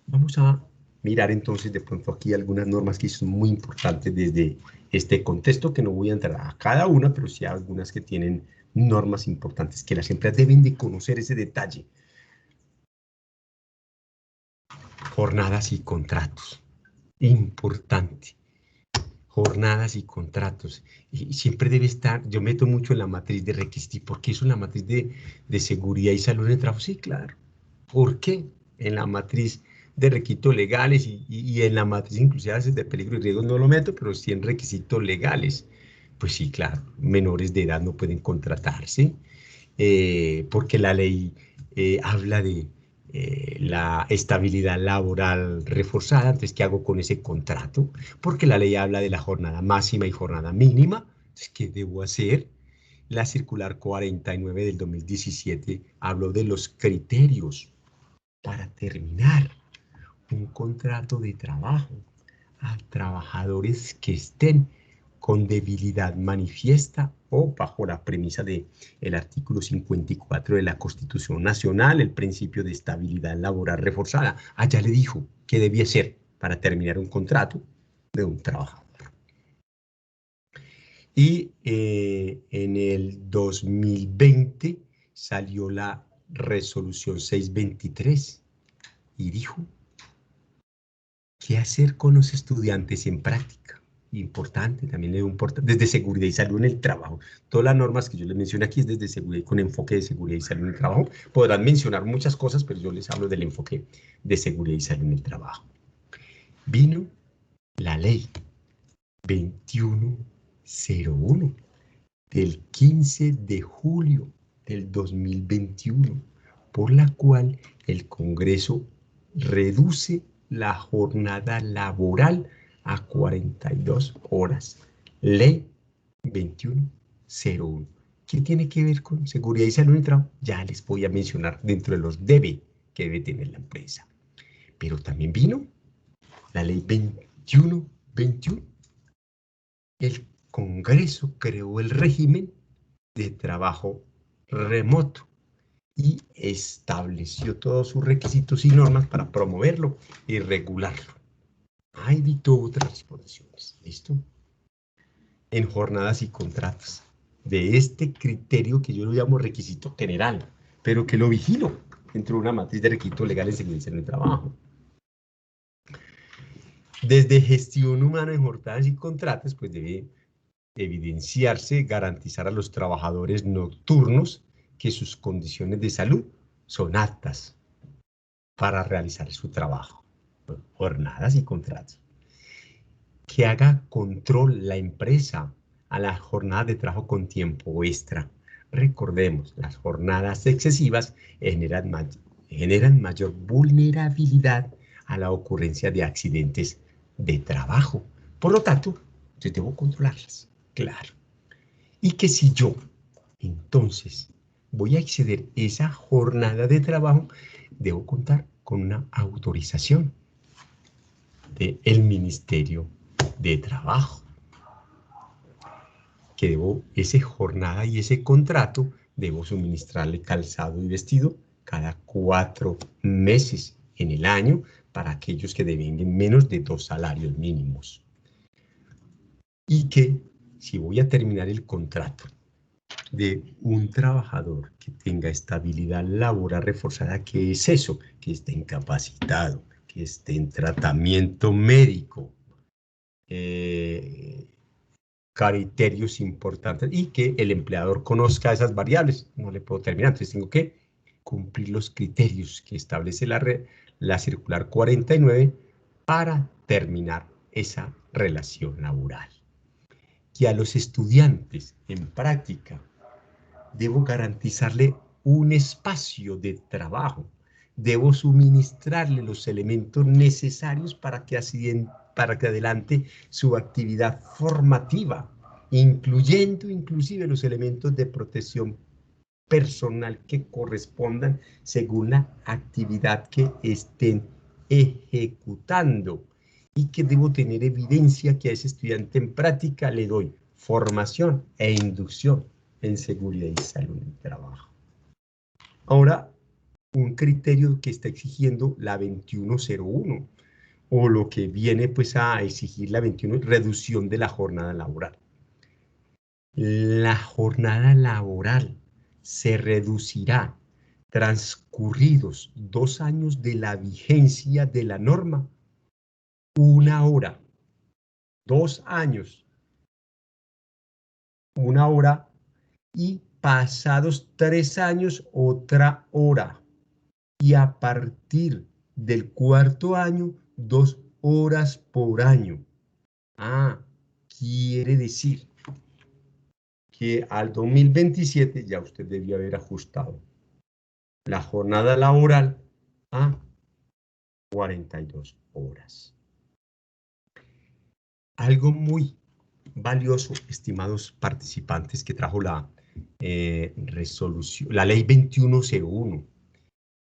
Vamos a mirar entonces de pronto aquí algunas normas que son muy importantes desde este contexto, que no voy a entrar a cada una, pero sí a algunas que tienen normas importantes que las empresas deben de conocer ese detalle. Jornadas y contratos. Importante. jornadas y contratos. Y siempre debe estar, yo meto mucho en la matriz de requisitos. ¿Por qué eso en la matriz de seguridad y salud en el trabajo? Sí, claro. ¿Por qué? En la matriz de requisitos legales y en la matriz inclusive a veces de peligro y riesgo no lo meto, pero sí en requisitos legales. Pues sí, claro, menores de edad no pueden contratarse, porque la ley habla de la estabilidad laboral reforzada. Entonces, ¿qué hago con ese contrato? Porque la ley habla de la jornada máxima y jornada mínima. Entonces, ¿qué debo hacer? La circular 49 del 2017 habló de los criterios para terminar un contrato de trabajo a trabajadores que estén con debilidad manifiesta o bajo la premisa del artículo 54 de la Constitución Nacional, el principio de estabilidad laboral reforzada. Allá le dijo qué debía ser para terminar un contrato de un trabajador. Y en el 2020 salió la resolución 623 y dijo qué hacer con los estudiantes en práctica. Importante, también es importante, desde seguridad y salud en el trabajo. Todas las normas que yo les menciono aquí es desde seguridad y con enfoque de seguridad y salud en el trabajo. Podrán mencionar muchas cosas, pero yo les hablo del enfoque de seguridad y salud en el trabajo. Vino la ley 2101 del 15 de julio del 2021, por la cual el Congreso reduce la jornada laboral a 42 horas. Ley 2101. ¿Qué tiene que ver con seguridad y salud en el trabajo? Ya les voy a mencionar dentro de los debe que debe tener la empresa. Pero también vino la ley 2121. El Congreso creó el régimen de trabajo remoto y estableció todos sus requisitos y normas para promoverlo y regularlo. Ahí dictó otras disposiciones, ¿listo? En jornadas y contratos. De este criterio que yo lo llamo requisito general, pero que lo vigilo dentro de una matriz de requisitos legales en el trabajo. Desde gestión humana en jornadas y contratos, pues debe evidenciarse, garantizar a los trabajadores nocturnos que sus condiciones de salud son aptas para realizar su trabajo. Jornadas y contratos. Que haga control la empresa a las jornadas de trabajo con tiempo extra. Recordemos, las jornadas excesivas generan mayor vulnerabilidad a la ocurrencia de accidentes de trabajo. Por lo tanto, yo debo controlarlas, claro. Y que si yo, entonces, voy a exceder esa jornada de trabajo, debo contar con una autorización del Ministerio de Trabajo, que debo, esa jornada y ese contrato, debo suministrarle calzado y vestido cada 4 meses en el año para aquellos que devenguen menos de 2 salarios mínimos. Y que si voy a terminar el contrato de un trabajador que tenga estabilidad laboral reforzada, ¿qué es eso? Que esté incapacitado, que esté en tratamiento médico, criterios importantes y que el empleador conozca esas variables. No le puedo terminar, entonces tengo que cumplir los criterios que establece la circular 49 para terminar esa relación laboral. Que a los estudiantes en práctica debo garantizarle un espacio de trabajo, debo suministrarle los elementos necesarios para que adelante su actividad formativa, incluyendo inclusive los elementos de protección personal que correspondan según la actividad que estén ejecutando, y que debo tener evidencia que a ese estudiante en práctica le doy formación e inducción en seguridad y salud en el trabajo. Ahora, un criterio que está exigiendo la 2101, o lo que viene pues a exigir la 21, reducción de la jornada laboral. La jornada laboral se reducirá transcurridos 2 años de la vigencia de la norma, 1 hora 2 años, 1 hora, y pasados 3 años, otra hora. Y a partir del 4.º año, 2 horas por año. Quiere decir que al 2027 ya usted debió haber ajustado la jornada laboral a 42 horas. Algo muy valioso, estimados participantes, que trajo la resolución, la ley 2101,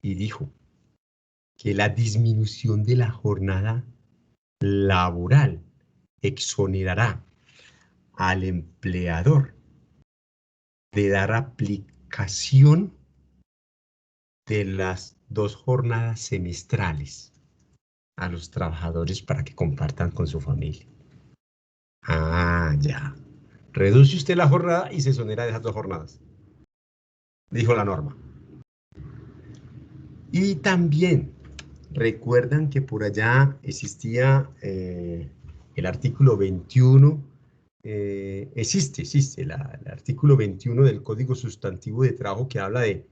y dijo que la disminución de la jornada laboral exonerará al empleador de dar aplicación de las 2 jornadas semestrales a los trabajadores para que compartan con su familia. Ya. Reduce usted la jornada y se exonera de esas 2 jornadas, dijo la norma. Y también recuerdan que por allá existía el artículo 21, existe el artículo 21 del Código Sustantivo de Trabajo, que habla de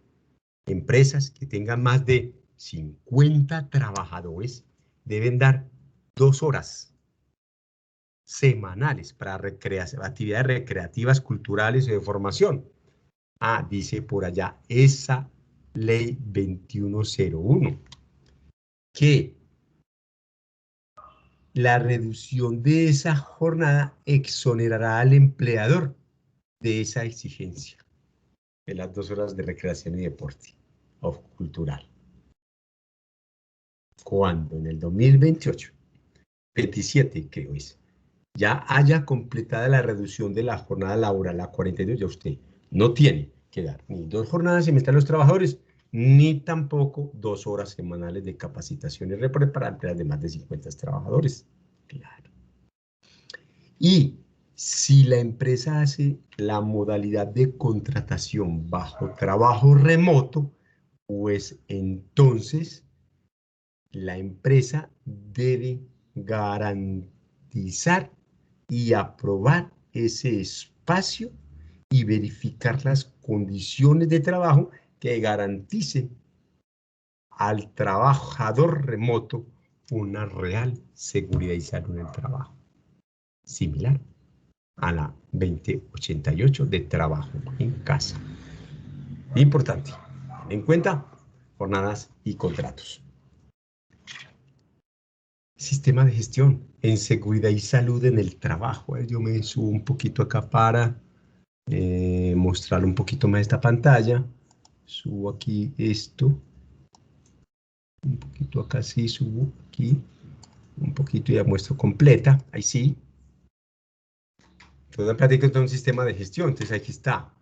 empresas que tengan más de 50 trabajadores, deben dar 2 horas semanales para actividades recreativas, culturales y de formación. Dice por allá esa ley 2101, que la reducción de esa jornada exonerará al empleador de esa exigencia de las 2 horas de recreación y deporte o cultural. Cuando en el 2028, 27 creo es, ya haya completada la reducción de la jornada laboral a 42, ya usted no tiene que dar ni 2 jornadas semestrales a los trabajadores, ni tampoco 2 horas semanales de capacitación y preparante de más de 50 trabajadores. Claro. Y si la empresa hace la modalidad de contratación bajo trabajo remoto, pues entonces la empresa debe garantizar y aprobar ese espacio y verificar las condiciones de trabajo que garanticen al trabajador remoto una real seguridad y salud en el trabajo, similar a la 2088 de trabajo en casa. Importante, ten en cuenta jornadas y contratos. Sistema de gestión en seguridad y salud en el trabajo. Yo me subo un poquito acá para mostrar un poquito más esta pantalla. Subo aquí esto. Un poquito acá, sí, subo aquí. Un poquito y ya muestro completa. Ahí sí. Toda práctica de un sistema de gestión. Entonces aquí está.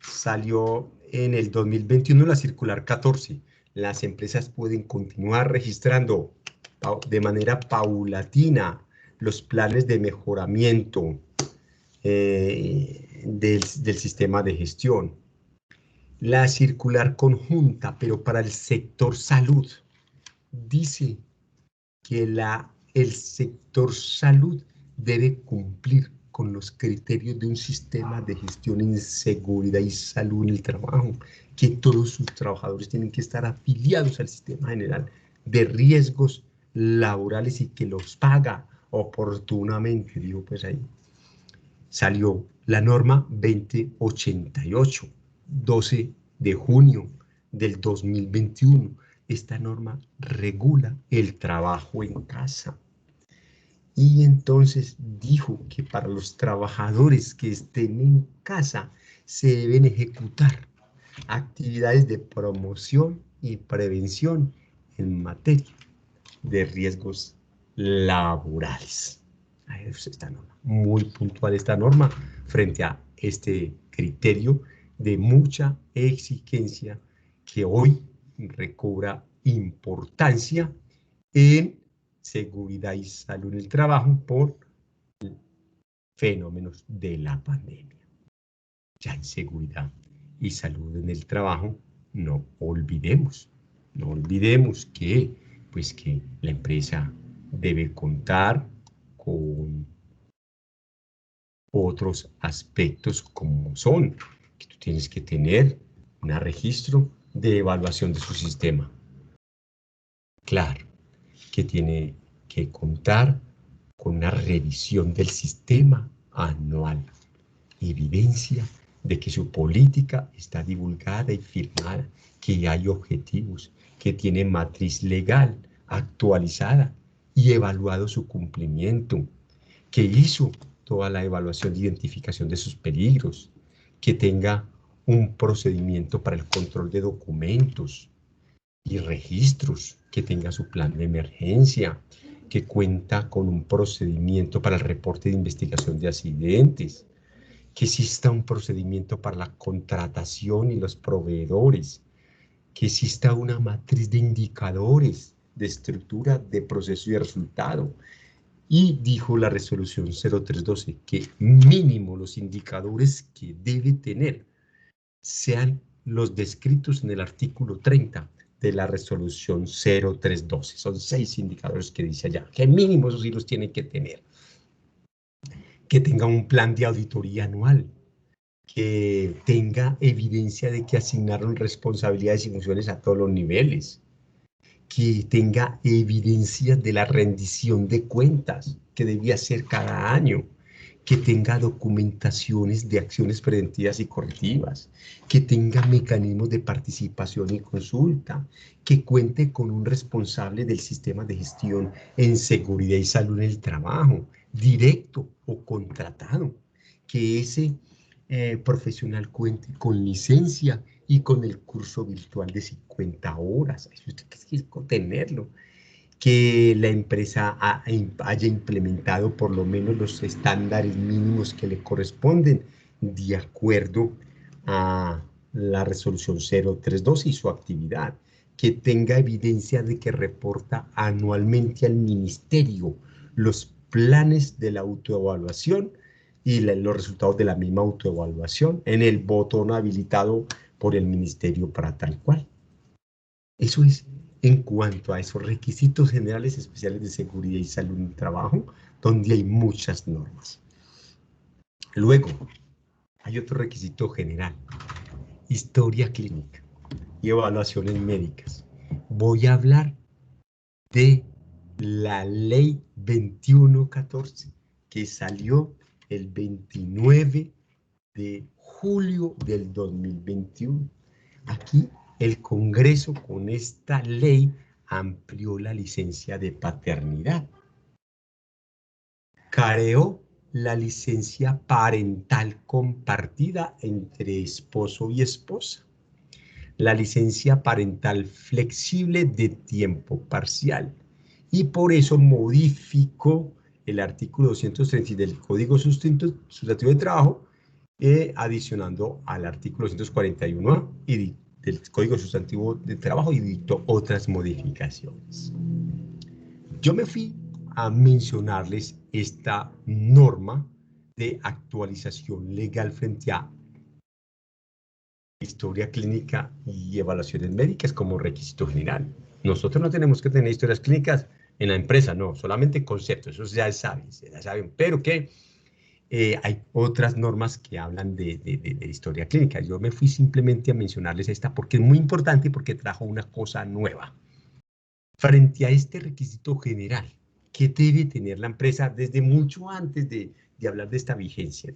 Salió en el 2021 la circular 14. Las empresas pueden continuar registrando de manera paulatina los planes de mejoramiento del sistema de gestión. La circular conjunta, pero para el sector salud, dice que el sector salud debe cumplir con los criterios de un sistema de gestión en seguridad y salud en el trabajo, que todos sus trabajadores tienen que estar afiliados al sistema general de riesgos laborales y que los paga oportunamente, digo, pues ahí salió la norma 2088, 12 de junio del 2021. Esta norma regula el trabajo en casa. Y entonces dijo que para los trabajadores que estén en casa se deben ejecutar actividades de promoción y prevención en materia de riesgos laborales. Esta norma, muy puntual esta norma frente a este criterio de mucha exigencia que hoy recobra importancia en seguridad y salud en el trabajo por fenómenos de la pandemia. Ya en seguridad y salud en el trabajo, no olvidemos que, pues, que la empresa debe contar con otros aspectos como son que tú tienes que tener un registro de evaluación de su sistema. Claro, que tiene que contar con una revisión del sistema anual. Evidencia de que su política está divulgada y firmada, que hay objetivos, que tiene matriz legal actualizada y evaluado su cumplimiento, que hizo toda la evaluación de identificación de sus peligros, que tenga un procedimiento para el control de documentos y registros, que tenga su plan de emergencia, que cuenta con un procedimiento para el reporte de investigación de accidentes, que exista un procedimiento para la contratación y los proveedores, que exista una matriz de indicadores, de estructura, de proceso y de resultado. Y dijo la resolución 0312 que mínimo los indicadores que debe tener sean los descritos en el artículo 30 de la resolución 0312. Son 6 indicadores que dice allá, que mínimo esos sí los tiene que tener. Que tenga un plan de auditoría anual, que tenga evidencia de que asignaron responsabilidades y funciones a todos los niveles, que tenga evidencia de la rendición de cuentas que debía hacer cada año, que tenga documentaciones de acciones preventivas y correctivas, que tenga mecanismos de participación y consulta, que cuente con un responsable del sistema de gestión en seguridad y salud en el trabajo, directo o contratado, que ese profesional cuente con licencia y con el curso virtual de 50 horas. Usted tiene que tenerlo. Que la empresa haya implementado por lo menos los estándares mínimos que le corresponden de acuerdo a la resolución 032 y su actividad, que tenga evidencia de que reporta anualmente al ministerio los planes de la autoevaluación y los resultados de la misma autoevaluación en el botón habilitado por el ministerio para tal cual. Eso es en cuanto a esos requisitos generales especiales de seguridad y salud en el trabajo, donde hay muchas normas. Luego, hay otro requisito general, historia clínica y evaluaciones médicas. Voy a hablar de la ley 2114, que salió el 29 de julio del 2021. Aquí el Congreso con esta ley amplió la licencia de paternidad. Creó la licencia parental compartida entre esposo y esposa. La licencia parental flexible de tiempo parcial. Y por eso modificó el artículo 230 del Código Sustantivo de Trabajo, adicionando al artículo 241A y del Código Sustantivo de Trabajo, y dictó otras modificaciones. Yo me fui a mencionarles esta norma de actualización legal frente a historia clínica y evaluaciones médicas como requisito general. Nosotros no tenemos que tener historias clínicas en la empresa, no, solamente conceptos, eso ya saben, pero que hay otras normas que hablan de historia clínica. Yo me fui simplemente a mencionarles esta porque es muy importante y porque trajo una cosa nueva. Frente a este requisito general, ¿qué debe tener la empresa desde mucho antes de hablar de esta vigencia?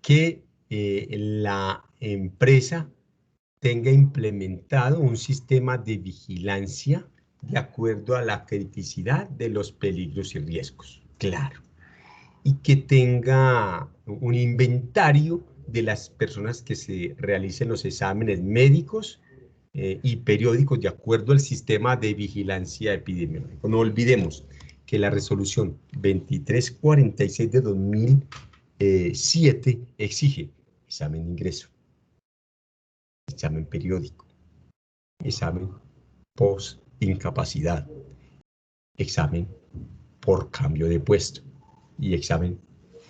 Que la empresa tenga implementado un sistema de vigilancia de acuerdo a la criticidad de los peligros y riesgos. Claro. Y que tenga un inventario de las personas que se realicen los exámenes médicos y periódicos de acuerdo al sistema de vigilancia epidemiológica. No olvidemos que la resolución 2346 de 2007 exige examen de ingreso, examen periódico, examen post-incapacidad, examen por cambio de puesto y examen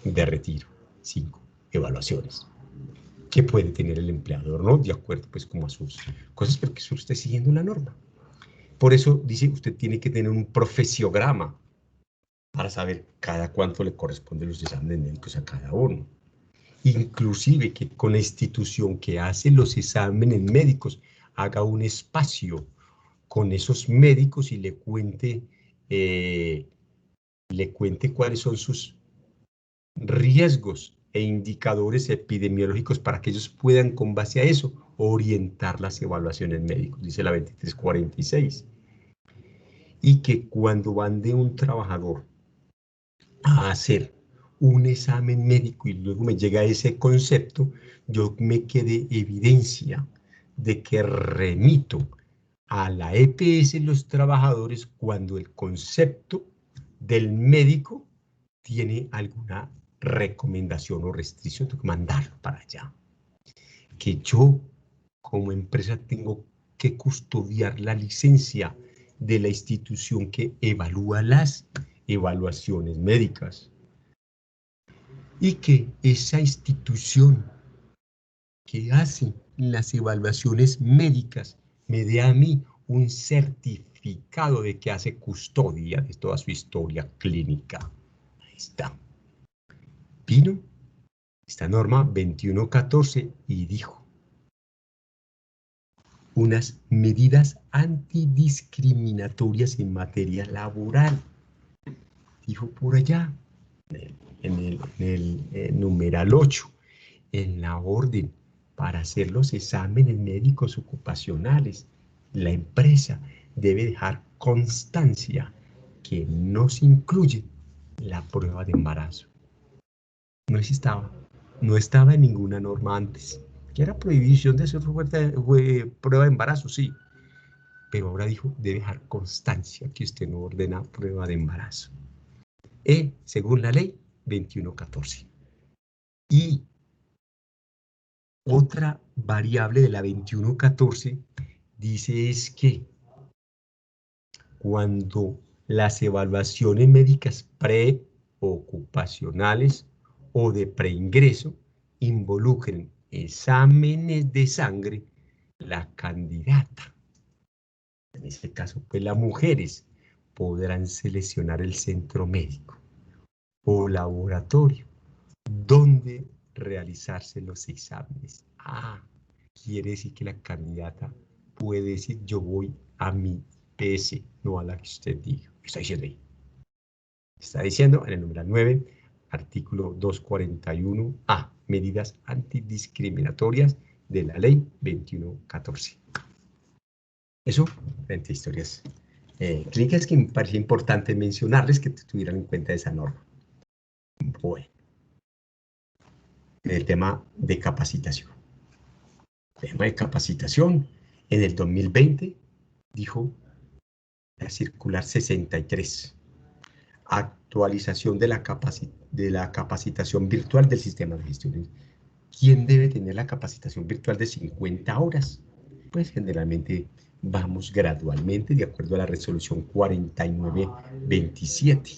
de retiro. 5 evaluaciones que puede tener el empleador, ¿no? De acuerdo, pues, como a sus cosas, porque eso usted siguiendo la norma. Por eso dice, usted tiene que tener un profesiograma para saber cada cuánto le corresponden los exámenes médicos a cada uno. Inclusive que con la institución que hace los exámenes médicos haga un espacio con esos médicos y le cuente cuáles son sus riesgos e indicadores epidemiológicos para que ellos puedan, con base a eso, orientar las evaluaciones médicas, dice la 2346. Y que cuando van de un trabajador a hacer un examen médico y luego me llega ese concepto, yo me quede evidencia de que remito a la EPS los trabajadores cuando el concepto del médico tiene alguna recomendación o restricción, tengo que mandarlo para allá. Que yo como empresa tengo que custodiar la licencia de la institución que evalúa las evaluaciones médicas. Y que esa institución que hace las evaluaciones médicas me dé a mí un certificado de que hace custodia de toda su historia clínica. Ahí está. Vino esta norma 2114 y dijo unas medidas antidiscriminatorias en materia laboral. Dijo por allá, en el numeral 8, en la orden para hacer los exámenes médicos ocupacionales, la empresa debe dejar constancia que no se incluye la prueba de embarazo. No existaba, no estaba en ninguna norma antes. Que era prohibición de hacer prueba de embarazo, sí. Pero ahora dijo, debe dejar constancia que usted no ordena prueba de embarazo. Según la ley 2114. Y otra variable de la 2114 dice es que cuando las evaluaciones médicas preocupacionales o de preingreso involucren exámenes de sangre, la candidata, en este caso pues las mujeres, podrán seleccionar el centro médico o laboratorio donde realizarse los exámenes. Quiere decir que la candidata puede decir yo voy a mi PS, no a la que usted diga. ¿Qué está diciendo ahí? Está diciendo en el numeral 9, artículo 241A, medidas antidiscriminatorias de la ley 2114. Eso frente a historias clínicas que me parecía importante mencionarles que tuvieran en cuenta esa norma. Bueno, el tema de capacitación. El tema de capacitación en el 2020 dijo la circular 63, actualización de la capacitación virtual del sistema de gestión. ¿Quién debe tener la capacitación virtual de 50 horas? Pues generalmente vamos gradualmente de acuerdo a la resolución 4927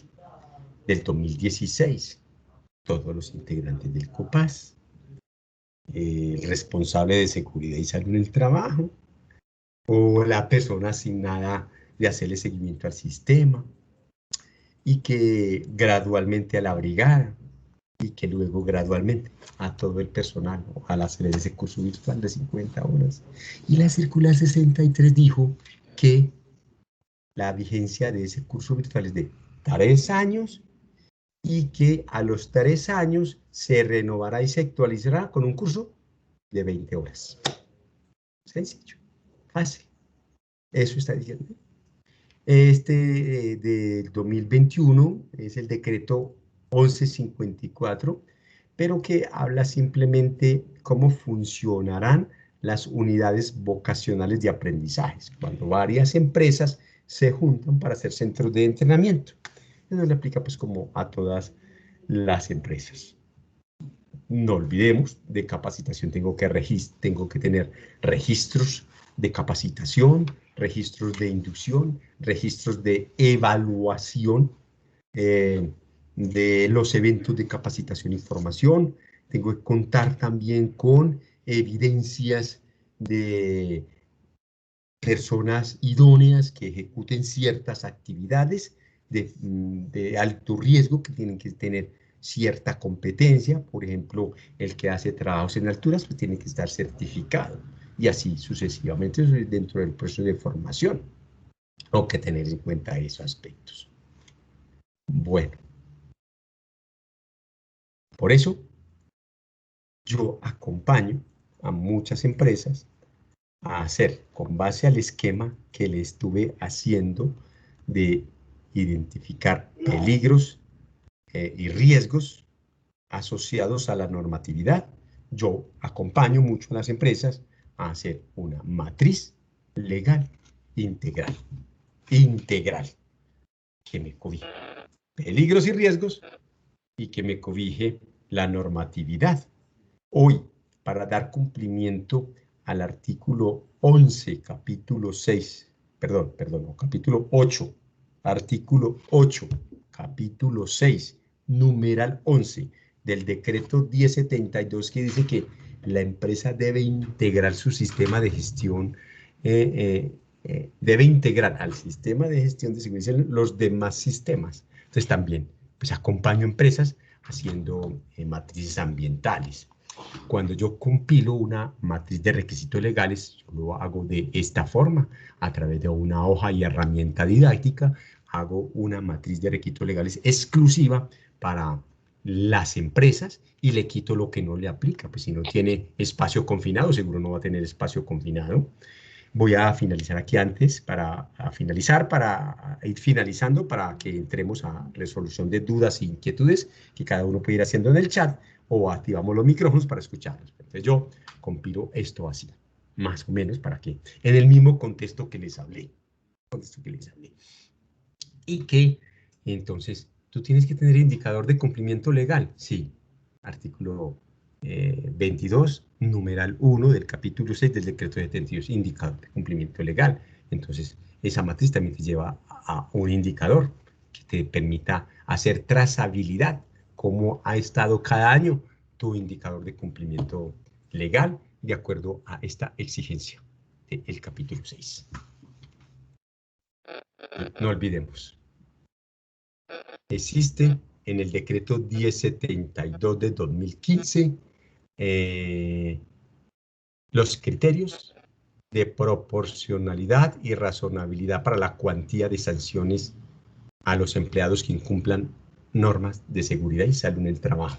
del 2016. Todos los integrantes del COPAS, el responsable de seguridad y salud en el trabajo, o la persona asignada de hacerle seguimiento al sistema, y que gradualmente a la brigada, y que luego gradualmente a todo el personal. Ojalá se le dé ese curso virtual de 50 horas. Y la circular 63 dijo que la vigencia de ese curso virtual es de 3 años y que a los 3 años se renovará y se actualizará con un curso de 20 horas. Sencillo, fácil. Eso está diciendo. Este del 2021 es el decreto 1154, pero que habla simplemente cómo funcionarán las unidades vocacionales de aprendizajes, cuando varias empresas se juntan para hacer centros de entrenamiento. Eso le aplica pues como a todas las empresas. No olvidemos, de capacitación tengo que tener registros de capacitación, registros de inducción, registros de evaluación de los eventos de capacitación y formación. Tengo que contar también con evidencias de personas idóneas que ejecuten ciertas actividades de alto riesgo que tienen que tener cierta competencia. Por ejemplo, el que hace trabajos en alturas pues tiene que estar certificado y así sucesivamente dentro del proceso de formación. Hay que tener en cuenta esos aspectos. Bueno, por eso yo acompaño a muchas empresas a hacer, con base al esquema que le estuve haciendo de identificar peligros y riesgos asociados a la normatividad, yo acompaño mucho a las empresas a hacer una matriz legal integral, que me cobije peligros y riesgos y que me cobije la normatividad. Hoy, para dar cumplimiento al artículo 11, capítulo 6, capítulo 8, artículo 8, capítulo 6, numeral 11 del decreto 1072, que dice que la empresa debe integrar su sistema de gestión, debe integrar al sistema de gestión de seguridad los demás sistemas. Entonces también, pues acompaño empresas haciendo matrices ambientales. Cuando yo compilo una matriz de requisitos legales, yo lo hago de esta forma, a través de una hoja y herramienta didáctica, hago una matriz de requisitos legales exclusiva para las empresas y le quito lo que no le aplica, pues si no tiene espacio confinado, seguro no va a tener espacio confinado. Voy a finalizar aquí antes, para ir finalizando, para que entremos a resolución de dudas e inquietudes que cada uno puede ir haciendo en el chat, o activamos los micrófonos para escucharlos. Entonces yo compilo esto así, más o menos, para que, en el mismo contexto que les hablé. Y que, entonces, tú tienes que tener indicador de cumplimiento legal. Sí, artículo 22, numeral 1 del capítulo 6 del decreto de 72, indicador de cumplimiento legal. Entonces, esa matriz también te lleva a un indicador que te permita hacer trazabilidad, cómo ha estado cada año tu indicador de cumplimiento legal de acuerdo a esta exigencia del capítulo 6. No olvidemos, existe en el decreto 1072 de 2015 los criterios de proporcionalidad y razonabilidad para la cuantía de sanciones a los empleados que incumplan normas de seguridad y salud en el trabajo,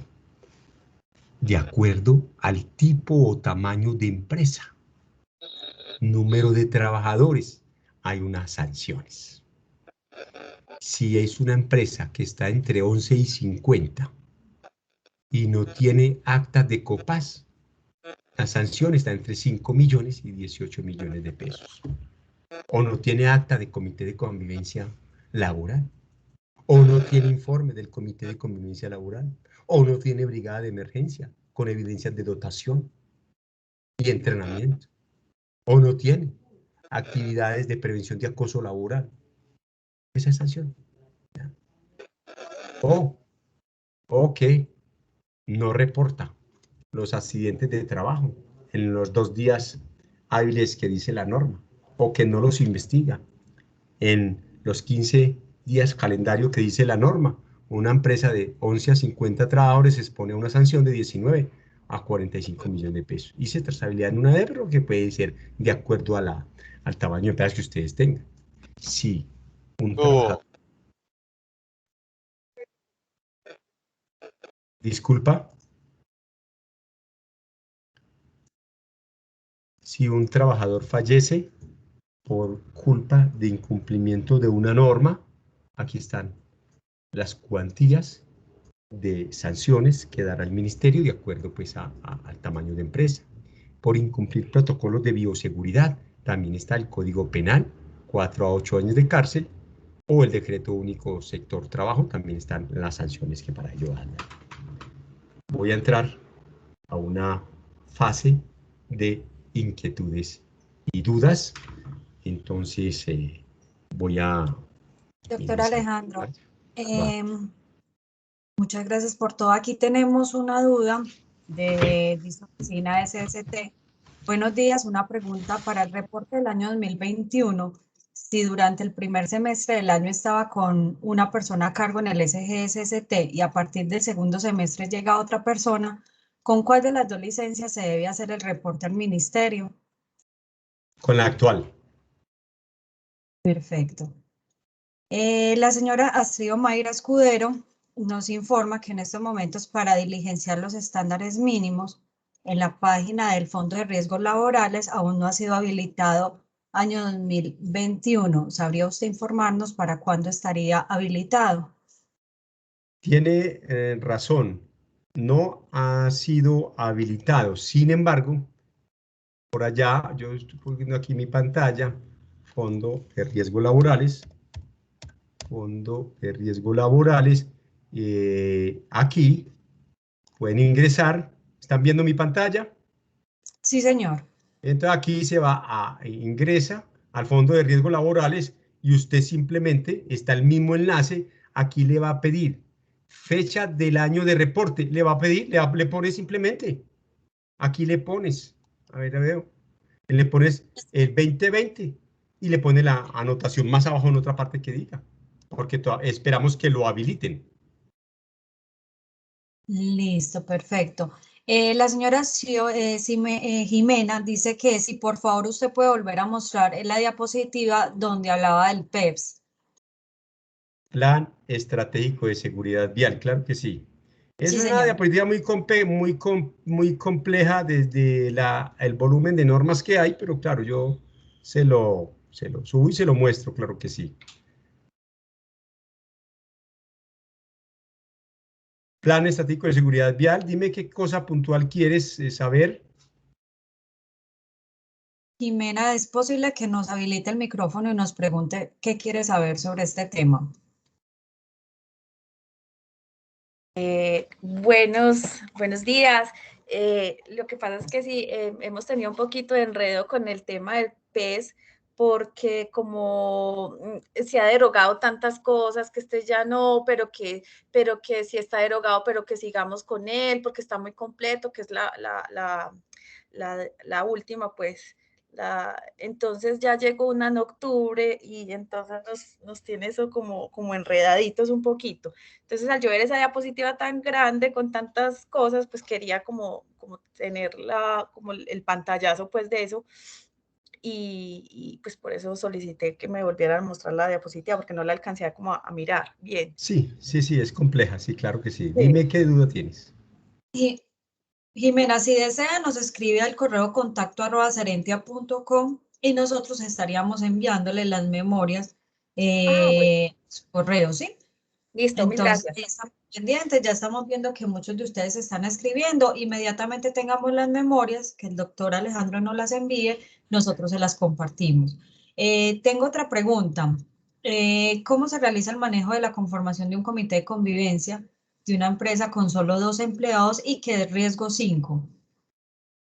de acuerdo al tipo o tamaño de empresa, número de trabajadores, hay unas sanciones. Si es una empresa que está entre 11 y 50 y no tiene actas de COPAS, la sanción está entre 5 millones y 18 millones de pesos. O no tiene acta de comité de convivencia laboral, o no tiene informe del comité de convivencia laboral, o no tiene brigada de emergencia con evidencias de dotación y entrenamiento, o no tiene actividades de prevención de acoso laboral. Esa es sanción. O que no reporta los accidentes de trabajo en los 2 días hábiles que dice la norma, o que no los investiga en los 15 días calendario que dice la norma. Una empresa de 11 a 50 trabajadores expone a una sanción de 19 a 45 millones de pesos. Hice trazabilidad en una de, pero que puede ser de acuerdo a al tamaño de empresa que ustedes tengan. Si un trabajador... Disculpa. Si un trabajador fallece por culpa de incumplimiento de una norma, aquí están las cuantías de sanciones que dará el ministerio de acuerdo pues al tamaño de empresa. Por incumplir protocolos de bioseguridad, también está el Código Penal, 4 a 8 años de cárcel, o el Decreto Único Sector Trabajo, también están las sanciones que para ello dan. Voy a entrar a una fase de inquietudes y dudas, entonces voy a... Doctor Alejandro, muchas gracias por todo. Aquí tenemos una duda de oficina SST. Buenos días, una pregunta para el reporte del año 2021. si durante el primer semestre del año estaba con una persona a cargo en el SGSST y a partir del segundo semestre llega otra persona, ¿con cuál de las dos licencias se debe hacer el reporte al ministerio? Con la actual. Perfecto. La señora Astrid Mayra Escudero nos informa que en estos momentos para diligenciar los estándares mínimos en la página del Fondo de Riesgos Laborales aún no ha sido habilitado año 2021. ¿Sabría usted informarnos para cuándo estaría habilitado? Tiene razón, no ha sido habilitado. Sin embargo, por allá, yo estoy poniendo aquí mi pantalla, Fondo de Riesgos Laborales, Fondo de Riesgos Laborales, aquí pueden ingresar, ¿están viendo mi pantalla? Sí, señor. Entonces aquí se va a, ingresa al Fondo de Riesgos Laborales y usted simplemente, está el mismo enlace, aquí le va a pedir fecha del año de reporte, le va a pedir, le pone simplemente, aquí le pones, a ver, veo, le pones el 2020 y le pone la anotación más abajo en otra parte que diga, porque esperamos que lo habiliten. Listo, perfecto. La señora Jimena dice que si por favor usted puede volver a mostrar en la diapositiva donde hablaba del PEPS. Plan Estratégico de Seguridad Vial, claro que sí. Es Sí, una señor. diapositiva muy compleja desde el volumen de normas que hay, pero claro, yo se lo subo y se lo muestro, claro que sí. Plan Estratégico de Seguridad Vial, dime qué cosa puntual quieres saber. Jimena, ¿es posible que nos habilite el micrófono y nos pregunte qué quiere saber sobre este tema? Buenos días. Lo que pasa es que sí, hemos tenido un poquito de enredo con el tema del PES porque como se ha derogado tantas cosas, que este ya no, pero que sí está derogado, pero que sigamos con él porque está muy completo, que es la última, pues. Entonces ya llegó una en octubre y entonces nos tiene eso como enredaditos un poquito. Entonces, al yo ver esa diapositiva tan grande con tantas cosas, pues quería como tener como el pantallazo pues de eso y pues por eso solicité que me volvieran a mostrar la diapositiva porque no la alcancé como a mirar bien. Sí, sí, sí, es compleja, sí, claro que sí. Sí. Dime qué duda tienes. Y Jimena, si desea, nos escribe al correo contacto@serentia.com y nosotros estaríamos enviándole las memorias Ah, bueno, su correo, ¿sí? listo, mil Entonces, gracias. ya estamos pendientes, ya estamos viendo que muchos de ustedes están escribiendo. Inmediatamente tengamos las memorias, que el doctor Alejandro nos las envíe, nosotros se las compartimos. Tengo otra pregunta. ¿Cómo se realiza el manejo de la conformación de un comité de convivencia de una empresa con solo 2 empleados y que de riesgo 5?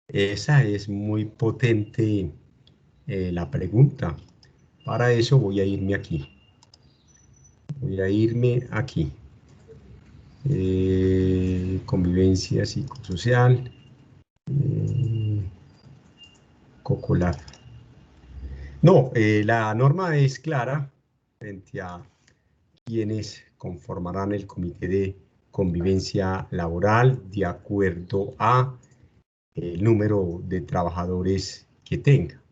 Esa es muy potente la pregunta. Para eso voy a irme aquí. Voy a irme aquí. Convivencia psicosocial, COCOLAF. No, la norma es clara frente a quienes conformarán el comité de convivencia laboral de acuerdo a el número de trabajadores que tenga.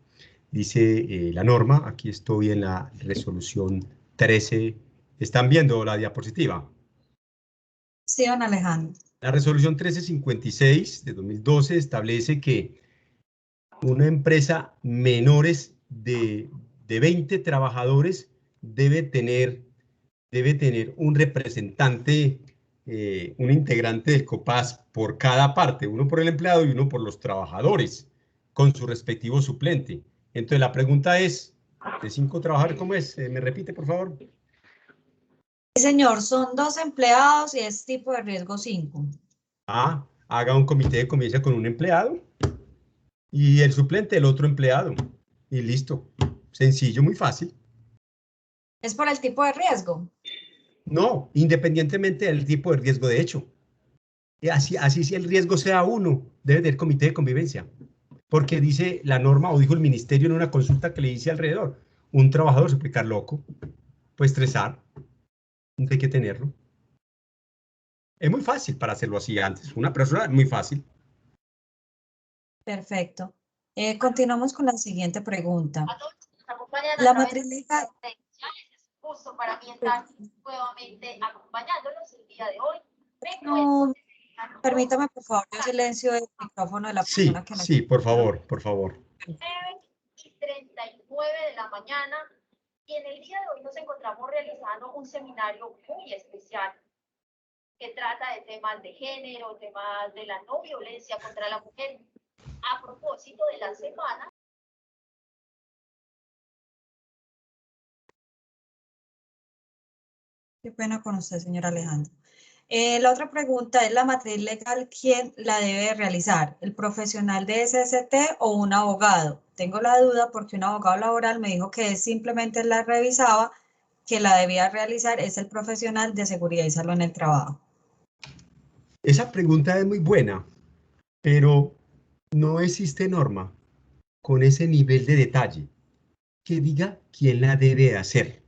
Dice la norma, aquí estoy en la resolución 13. ¿Están viendo la diapositiva? Sí, don Alejandro. La resolución 1356 de 2012 establece que una empresa menores de 20 trabajadores debe tener un representante, un integrante del COPAS por cada parte, uno por el empleado y uno por los trabajadores, con su respectivo suplente. Entonces la pregunta es, ¿de 5 trabajadores cómo es? ¿Me repite, por favor? Sí, señor, son 2 empleados y es tipo de riesgo 5. Ah, haga un comité de convivencia con un empleado y el suplente el otro empleado. Y listo. Sencillo, muy fácil. ¿Es por el tipo de riesgo? No, independientemente del tipo de riesgo, de hecho. Así si el riesgo sea uno, debe tener comité de convivencia. Porque dice la norma o dijo el ministerio en una consulta que le hice alrededor. un trabajador se puede quedar loco, puede estresar, no hay que tenerlo. Es muy fácil para hacerlo así antes. Una persona es muy fácil. Perfecto. Continuamos con la siguiente pregunta. A todos los que nos acompañan La a través matriz de legal. redes sociales, es un gusto para mí estar nuevamente acompañándolos el día de hoy. No, permítame, por favor, yo silencio el micrófono de la persona que nos... Sí, por favor, por favor. 9:39 de la mañana, y en el día de hoy nos encontramos realizando un seminario muy especial que trata de temas de género, temas de la no violencia contra la mujer, a propósito de la semana. Qué pena con usted, señor Alejandro. La otra pregunta es la matriz legal, ¿quién la debe realizar? ¿El profesional de SST o un abogado? Tengo la duda porque un abogado laboral me dijo que simplemente la revisaba, que la debía realizar es el profesional de seguridad y salud en el trabajo. Esa pregunta es muy buena, pero no existe norma con ese nivel de detalle que diga quién la debe hacer.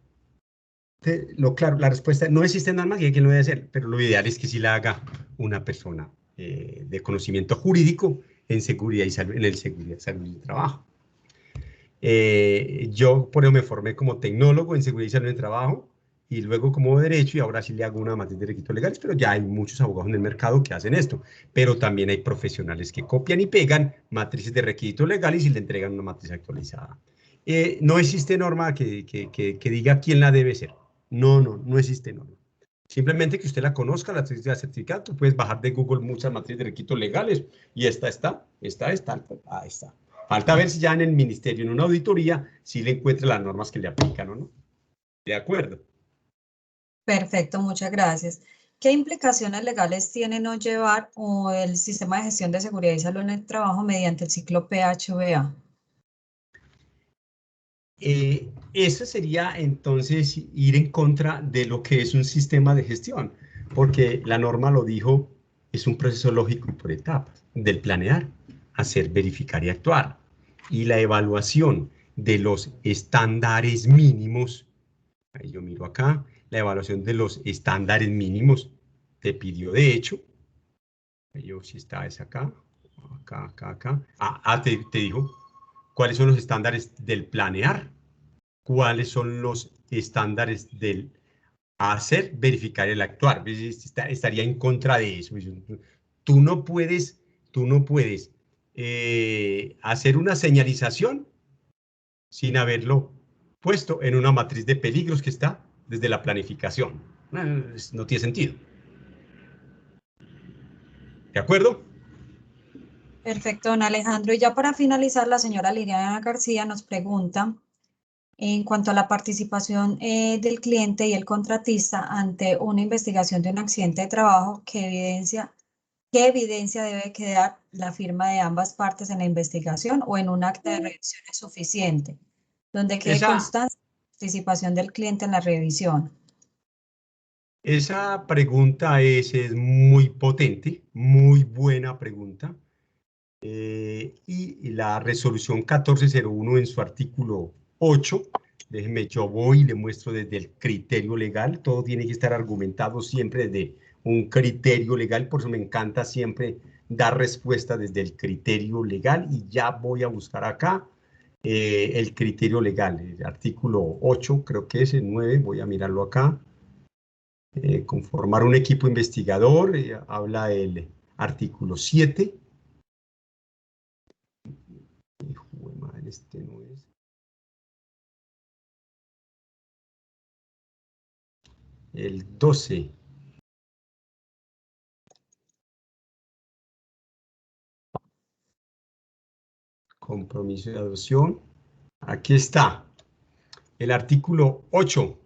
Claro, la respuesta no existe norma que diga quién lo debe hacer, pero lo ideal es que sí la haga una persona de conocimiento jurídico en seguridad y salud, en el seguridad y salud del trabajo. Yo por eso me formé como tecnólogo en seguridad y salud del trabajo y luego como derecho, y ahora sí le hago una matriz de requisitos legales, pero ya hay muchos abogados en el mercado que hacen esto, pero también hay profesionales que copian y pegan matrices de requisitos legales y le entregan una matriz actualizada. No existe norma que diga quién la debe ser. No existe norma. Simplemente que usted la conozca, la certificado, tú puedes bajar de Google muchas matrices de requisitos legales y esta está. Ahí está. Falta ver si ya en el ministerio, en una auditoría, si le encuentra las normas que le aplican o no. De acuerdo. Perfecto, muchas gracias. ¿Qué implicaciones legales tiene no llevar el sistema de gestión de seguridad y salud en el trabajo mediante el ciclo PHVA? Eso sería entonces ir en contra de lo que es un sistema de gestión, porque la norma lo dijo, es un proceso lógico y por etapas, del planear, hacer, verificar y actuar. Y la evaluación de los estándares mínimos, ahí yo miro acá, la evaluación de los estándares mínimos te pidió de hecho, yo si está es acá, acá. Te dijo, ¿cuáles son los estándares del planear? ¿Cuáles son los estándares del hacer, verificar y el actuar? Estaría en contra de eso. Tú no puedes hacer una señalización sin haberlo puesto en una matriz de peligros que está desde la planificación. No tiene sentido. ¿De acuerdo? Perfecto, don Alejandro. Y ya para finalizar, la señora Liliana García nos pregunta en cuanto a la participación del cliente y el contratista ante una investigación de un accidente de trabajo, ¿qué evidencia debe quedar la firma de ambas partes en la investigación o en un acta de revisión es suficiente, donde quede constancia de la participación del cliente en la revisión? Esa pregunta es muy potente, muy buena pregunta. Y la resolución 1401 en su artículo 8, déjeme, yo voy y le muestro desde el criterio legal, todo tiene que estar argumentado siempre desde un criterio legal, por eso me encanta siempre dar respuesta desde el criterio legal y ya voy a buscar acá el criterio legal, el artículo 8, creo que es el 9, voy a mirarlo acá. Conformar un equipo investigador, habla del artículo 7. Este no es. El 12. Compromiso de adopción. Aquí está. El artículo 8.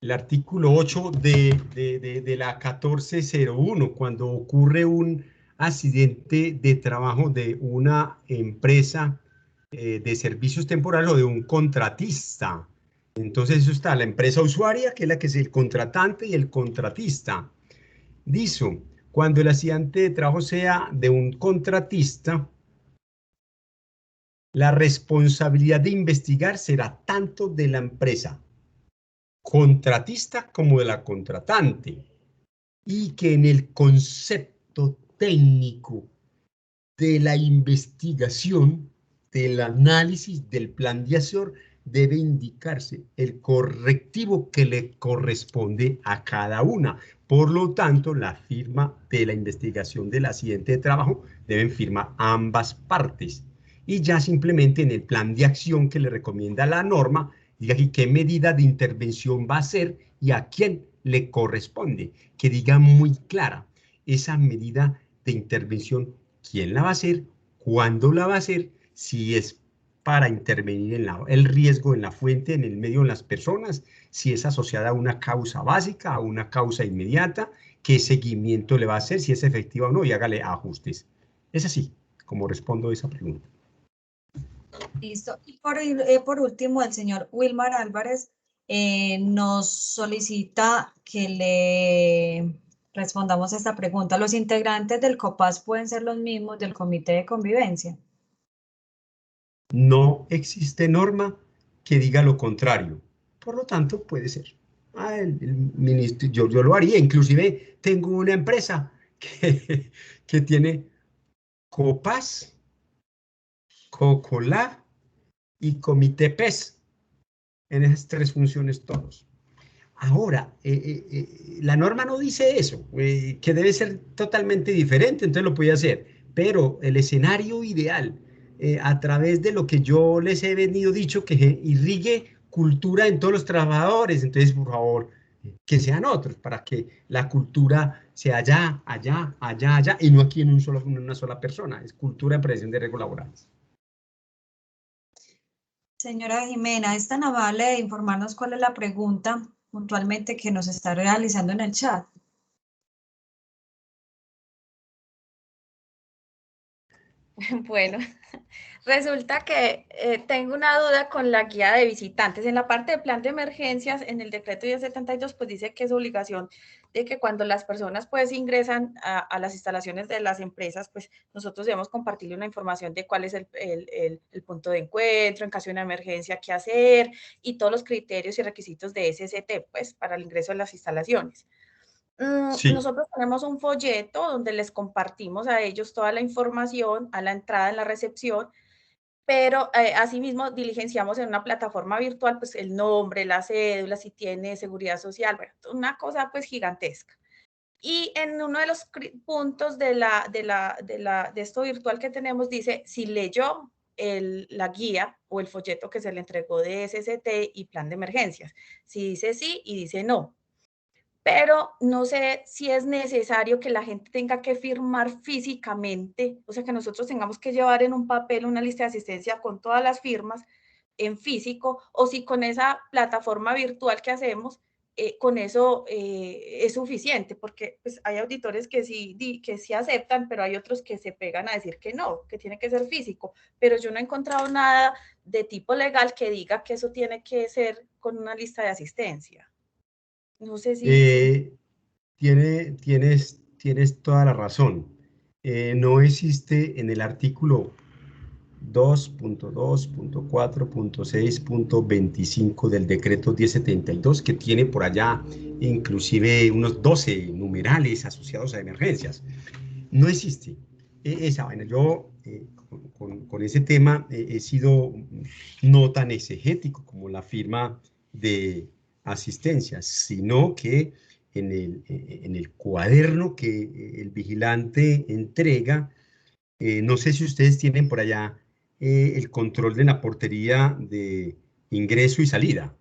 El artículo 8 de la 1401, cuando ocurre un accidente de trabajo de una empresa de servicios temporales o de un contratista. Entonces eso está la empresa usuaria, que es la que es el contratante, y el contratista. Dice, cuando el accidente de trabajo sea de un contratista, la responsabilidad de investigar será tanto de la empresa contratista como de la contratante, y que en el concepto técnico de la investigación, del análisis del plan de acción, debe indicarse el correctivo que le corresponde a cada una. Por lo tanto, la firma de la investigación del accidente de trabajo deben firmar ambas partes. Y ya simplemente en el plan de acción que le recomienda la norma, diga aquí qué medida de intervención va a hacer y a quién le corresponde. Que diga muy clara esa medida de intervención, quién la va a hacer, cuándo la va a hacer, si es para intervenir en el riesgo en la fuente, en el medio, en las personas, si es asociada a una causa básica, a una causa inmediata, qué seguimiento le va a hacer, si es efectiva o no, y hágale ajustes. Es así como respondo a esa pregunta. Listo. Y por último, el señor Wilmar Álvarez nos solicita que le respondamos a esta pregunta. ¿Los integrantes del COPAS pueden ser los mismos del Comité de Convivencia? No existe norma que diga lo contrario. Por lo tanto, puede ser. El ministro, yo lo haría. Inclusive tengo una empresa que tiene COPAS, COCOLA y Comité PES. En esas tres funciones todos. Ahora, la norma no dice eso, que debe ser totalmente diferente, entonces lo puede hacer. Pero el escenario ideal, a través de lo que yo les he venido dicho, que irrigue cultura en todos los trabajadores, entonces, por favor, que sean otros, para que la cultura sea allá, allá, allá, allá, y no aquí en una sola persona. Es cultura en prevención de riesgos laborales. Señora Jimena, ¿es tan amable de informarnos cuál es la pregunta puntualmente que nos está realizando en el chat? Bueno, resulta que tengo una duda con la guía de visitantes. En la parte de plan de emergencias, en el decreto 1072, pues dice que es obligación de que cuando las personas pues ingresan a las instalaciones de las empresas, pues nosotros debemos compartirle una información de cuál es el punto de encuentro, en caso de una emergencia, qué hacer, y todos los criterios y requisitos de SST, pues para el ingreso a las instalaciones. Sí. Nosotros tenemos un folleto donde les compartimos a ellos toda la información a la entrada, en la recepción, pero asimismo diligenciamos en una plataforma virtual pues el nombre, la cédula, si tiene seguridad social, bueno, una cosa pues gigantesca. Y en uno de los puntos de esto virtual que tenemos dice si leyó la guía o el folleto que se le entregó de SST y plan de emergencias. Si dice sí y dice no. Pero no sé si es necesario que la gente tenga que firmar físicamente, o sea, que nosotros tengamos que llevar en un papel una lista de asistencia con todas las firmas en físico, o si con esa plataforma virtual que hacemos, con eso es suficiente, porque pues, hay auditores que sí aceptan, pero hay otros que se pegan a decir que no, que tiene que ser físico, pero yo no he encontrado nada de tipo legal que diga que eso tiene que ser con una lista de asistencia. No sé si... Tienes toda la razón. No existe en el artículo 2.2.4.6.25 del decreto 1072, que tiene por allá inclusive unos 12 numerales asociados a emergencias. No existe esa vaina. Yo con ese tema he sido no tan exegético como la firma de asistencia, sino que en el cuaderno que el vigilante entrega, no sé si ustedes tienen por allá el control de la portería de ingreso y salida,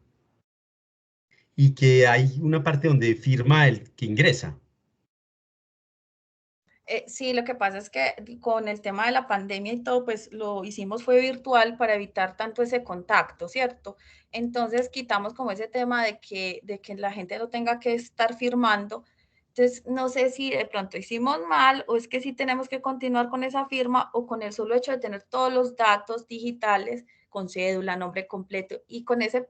y que hay una parte donde firma el que ingresa. Sí, lo que pasa es que con el tema de la pandemia y todo, pues lo hicimos fue virtual para evitar tanto ese contacto, ¿cierto? Entonces quitamos como ese tema de que la gente no tenga que estar firmando. Entonces, no sé si de pronto hicimos mal o es que sí tenemos que continuar con esa firma o con el solo hecho de tener todos los datos digitales con cédula, nombre completo y con ese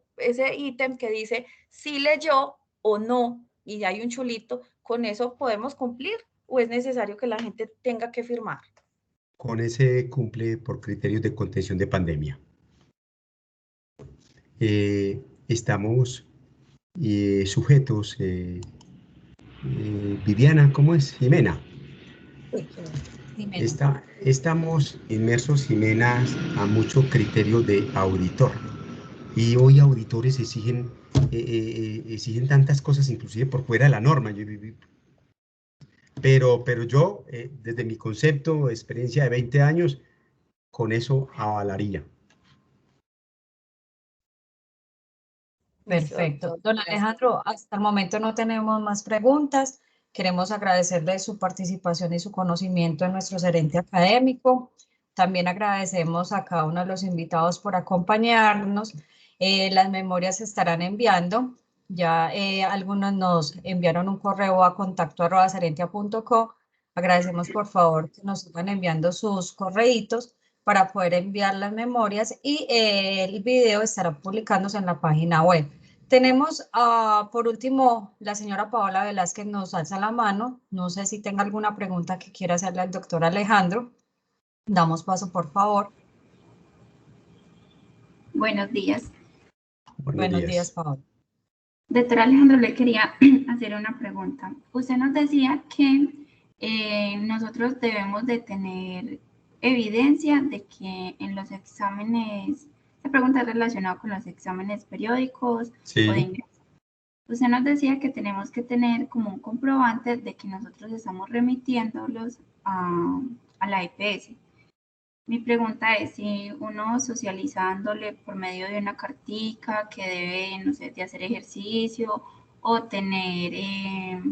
ítem que dice si leyó o no y hay un chulito, con eso podemos cumplir. ¿O es necesario que la gente tenga que firmar? con ese cumple por criterios de contención de pandemia. Estamos sujetos, Viviana, ¿cómo es? Jimena. Estamos inmersos, Jimena, a mucho criterio de auditor. Y hoy auditores exigen tantas cosas, inclusive por fuera de la norma. Pero yo, desde mi concepto, experiencia de 20 años, con eso avalaría. Perfecto. Don Alejandro, hasta el momento no tenemos más preguntas. Queremos agradecerle su participación y su conocimiento en nuestro gerente académico. También agradecemos a cada uno de los invitados por acompañarnos. Las memorias se estarán enviando. Ya algunos nos enviaron un correo a contacto@serentia.co. Agradecemos por favor que nos sigan enviando sus correitos para poder enviar las memorias y el video estará publicándose en la página web. Tenemos por último la señora Paola Velázquez nos alza la mano. No sé si tenga alguna pregunta que quiera hacerle al doctor Alejandro. Damos paso, por favor. Buenos días. Buenos días, Paola. Doctor Alejandro, le quería hacer una pregunta. Usted nos decía que nosotros debemos de tener evidencia de que en los exámenes, esta pregunta es relacionada con los exámenes periódicos sí. o de ingreso. Usted nos decía que tenemos que tener como un comprobante de que nosotros estamos remitiéndolos a la EPS. Mi pregunta es si uno socializándole por medio de una cartica que debe, no sé, de hacer ejercicio o tener,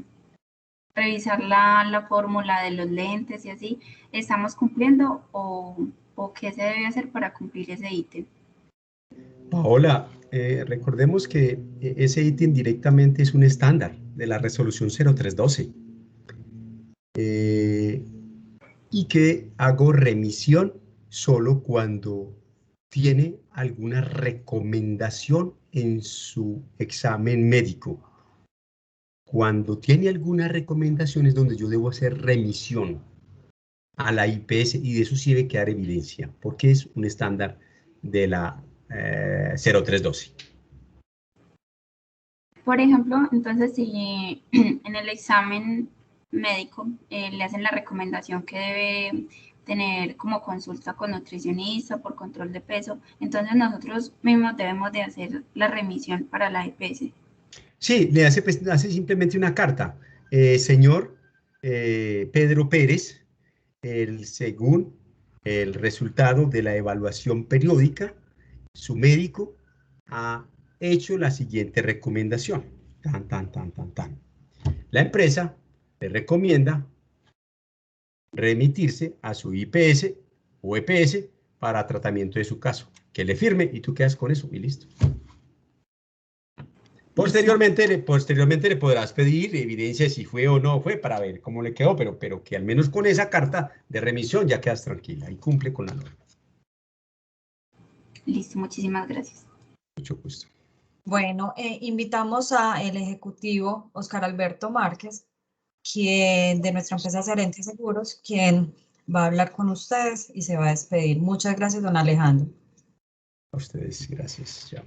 revisar la fórmula de los lentes y así, ¿estamos cumpliendo o qué se debe hacer para cumplir ese ítem? Paola, recordemos que ese ítem directamente es un estándar de la resolución 0312 y que hago remisión solo cuando tiene alguna recomendación en su examen médico. Cuando tiene alguna recomendación es donde yo debo hacer remisión a la IPS y de eso sí debe quedar evidencia, porque es un estándar de la 0312. Por ejemplo, entonces si en el examen médico le hacen la recomendación que debe tener como consulta con nutricionista por control de peso, entonces nosotros mismos debemos de hacer la remisión para la EPS. Sí, le hace simplemente una carta. Señor Pedro Pérez, según el resultado de la evaluación periódica, su médico ha hecho la siguiente recomendación. Tan, tan, tan, tan, tan. La empresa le recomienda remitirse a su IPS o EPS para tratamiento de su caso. Que le firme y tú quedas con eso y listo. Posteriormente le podrás pedir evidencia de si fue o no fue para ver cómo le quedó, pero que al menos con esa carta de remisión ya quedas tranquila y cumple con la norma. Listo, muchísimas gracias. Mucho gusto. Bueno, invitamos al ejecutivo Oscar Alberto Márquez, quien de nuestra empresa Serentia Seguros, quien va a hablar con ustedes y se va a despedir. Muchas gracias, don Alejandro. A ustedes, gracias. Ya.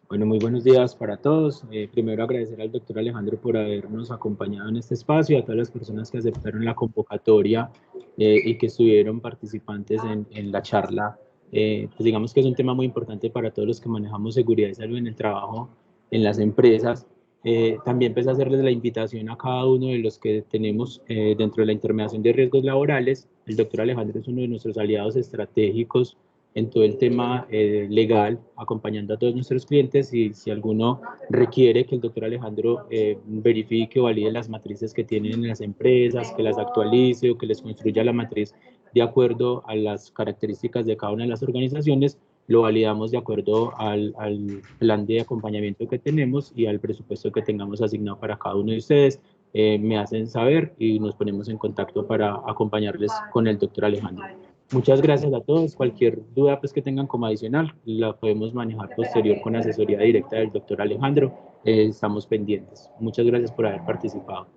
Bueno, muy buenos días para todos. Primero agradecer al doctor Alejandro por habernos acompañado en este espacio, a todas las personas que aceptaron la convocatoria y que estuvieron participantes en la charla. Pues digamos que es un tema muy importante para todos los que manejamos seguridad y salud en el trabajo en las empresas. También pues hacerles la invitación a cada uno de los que tenemos dentro de la intermediación de riesgos laborales. El doctor Alejandro es uno de nuestros aliados estratégicos en todo el tema legal, acompañando a todos nuestros clientes, y si alguno requiere que el doctor Alejandro verifique o valide las matrices que tienen en las empresas, que las actualice o que les construya la matriz de acuerdo a las características de cada una de las organizaciones, lo validamos de acuerdo al plan de acompañamiento que tenemos y al presupuesto que tengamos asignado para cada uno de ustedes. Me hacen saber y nos ponemos en contacto para acompañarles con el doctor Alejandro. Muchas gracias a todos. Cualquier duda pues, que tengan como adicional, la podemos manejar posterior con asesoría directa del doctor Alejandro. Estamos pendientes. Muchas gracias por haber participado.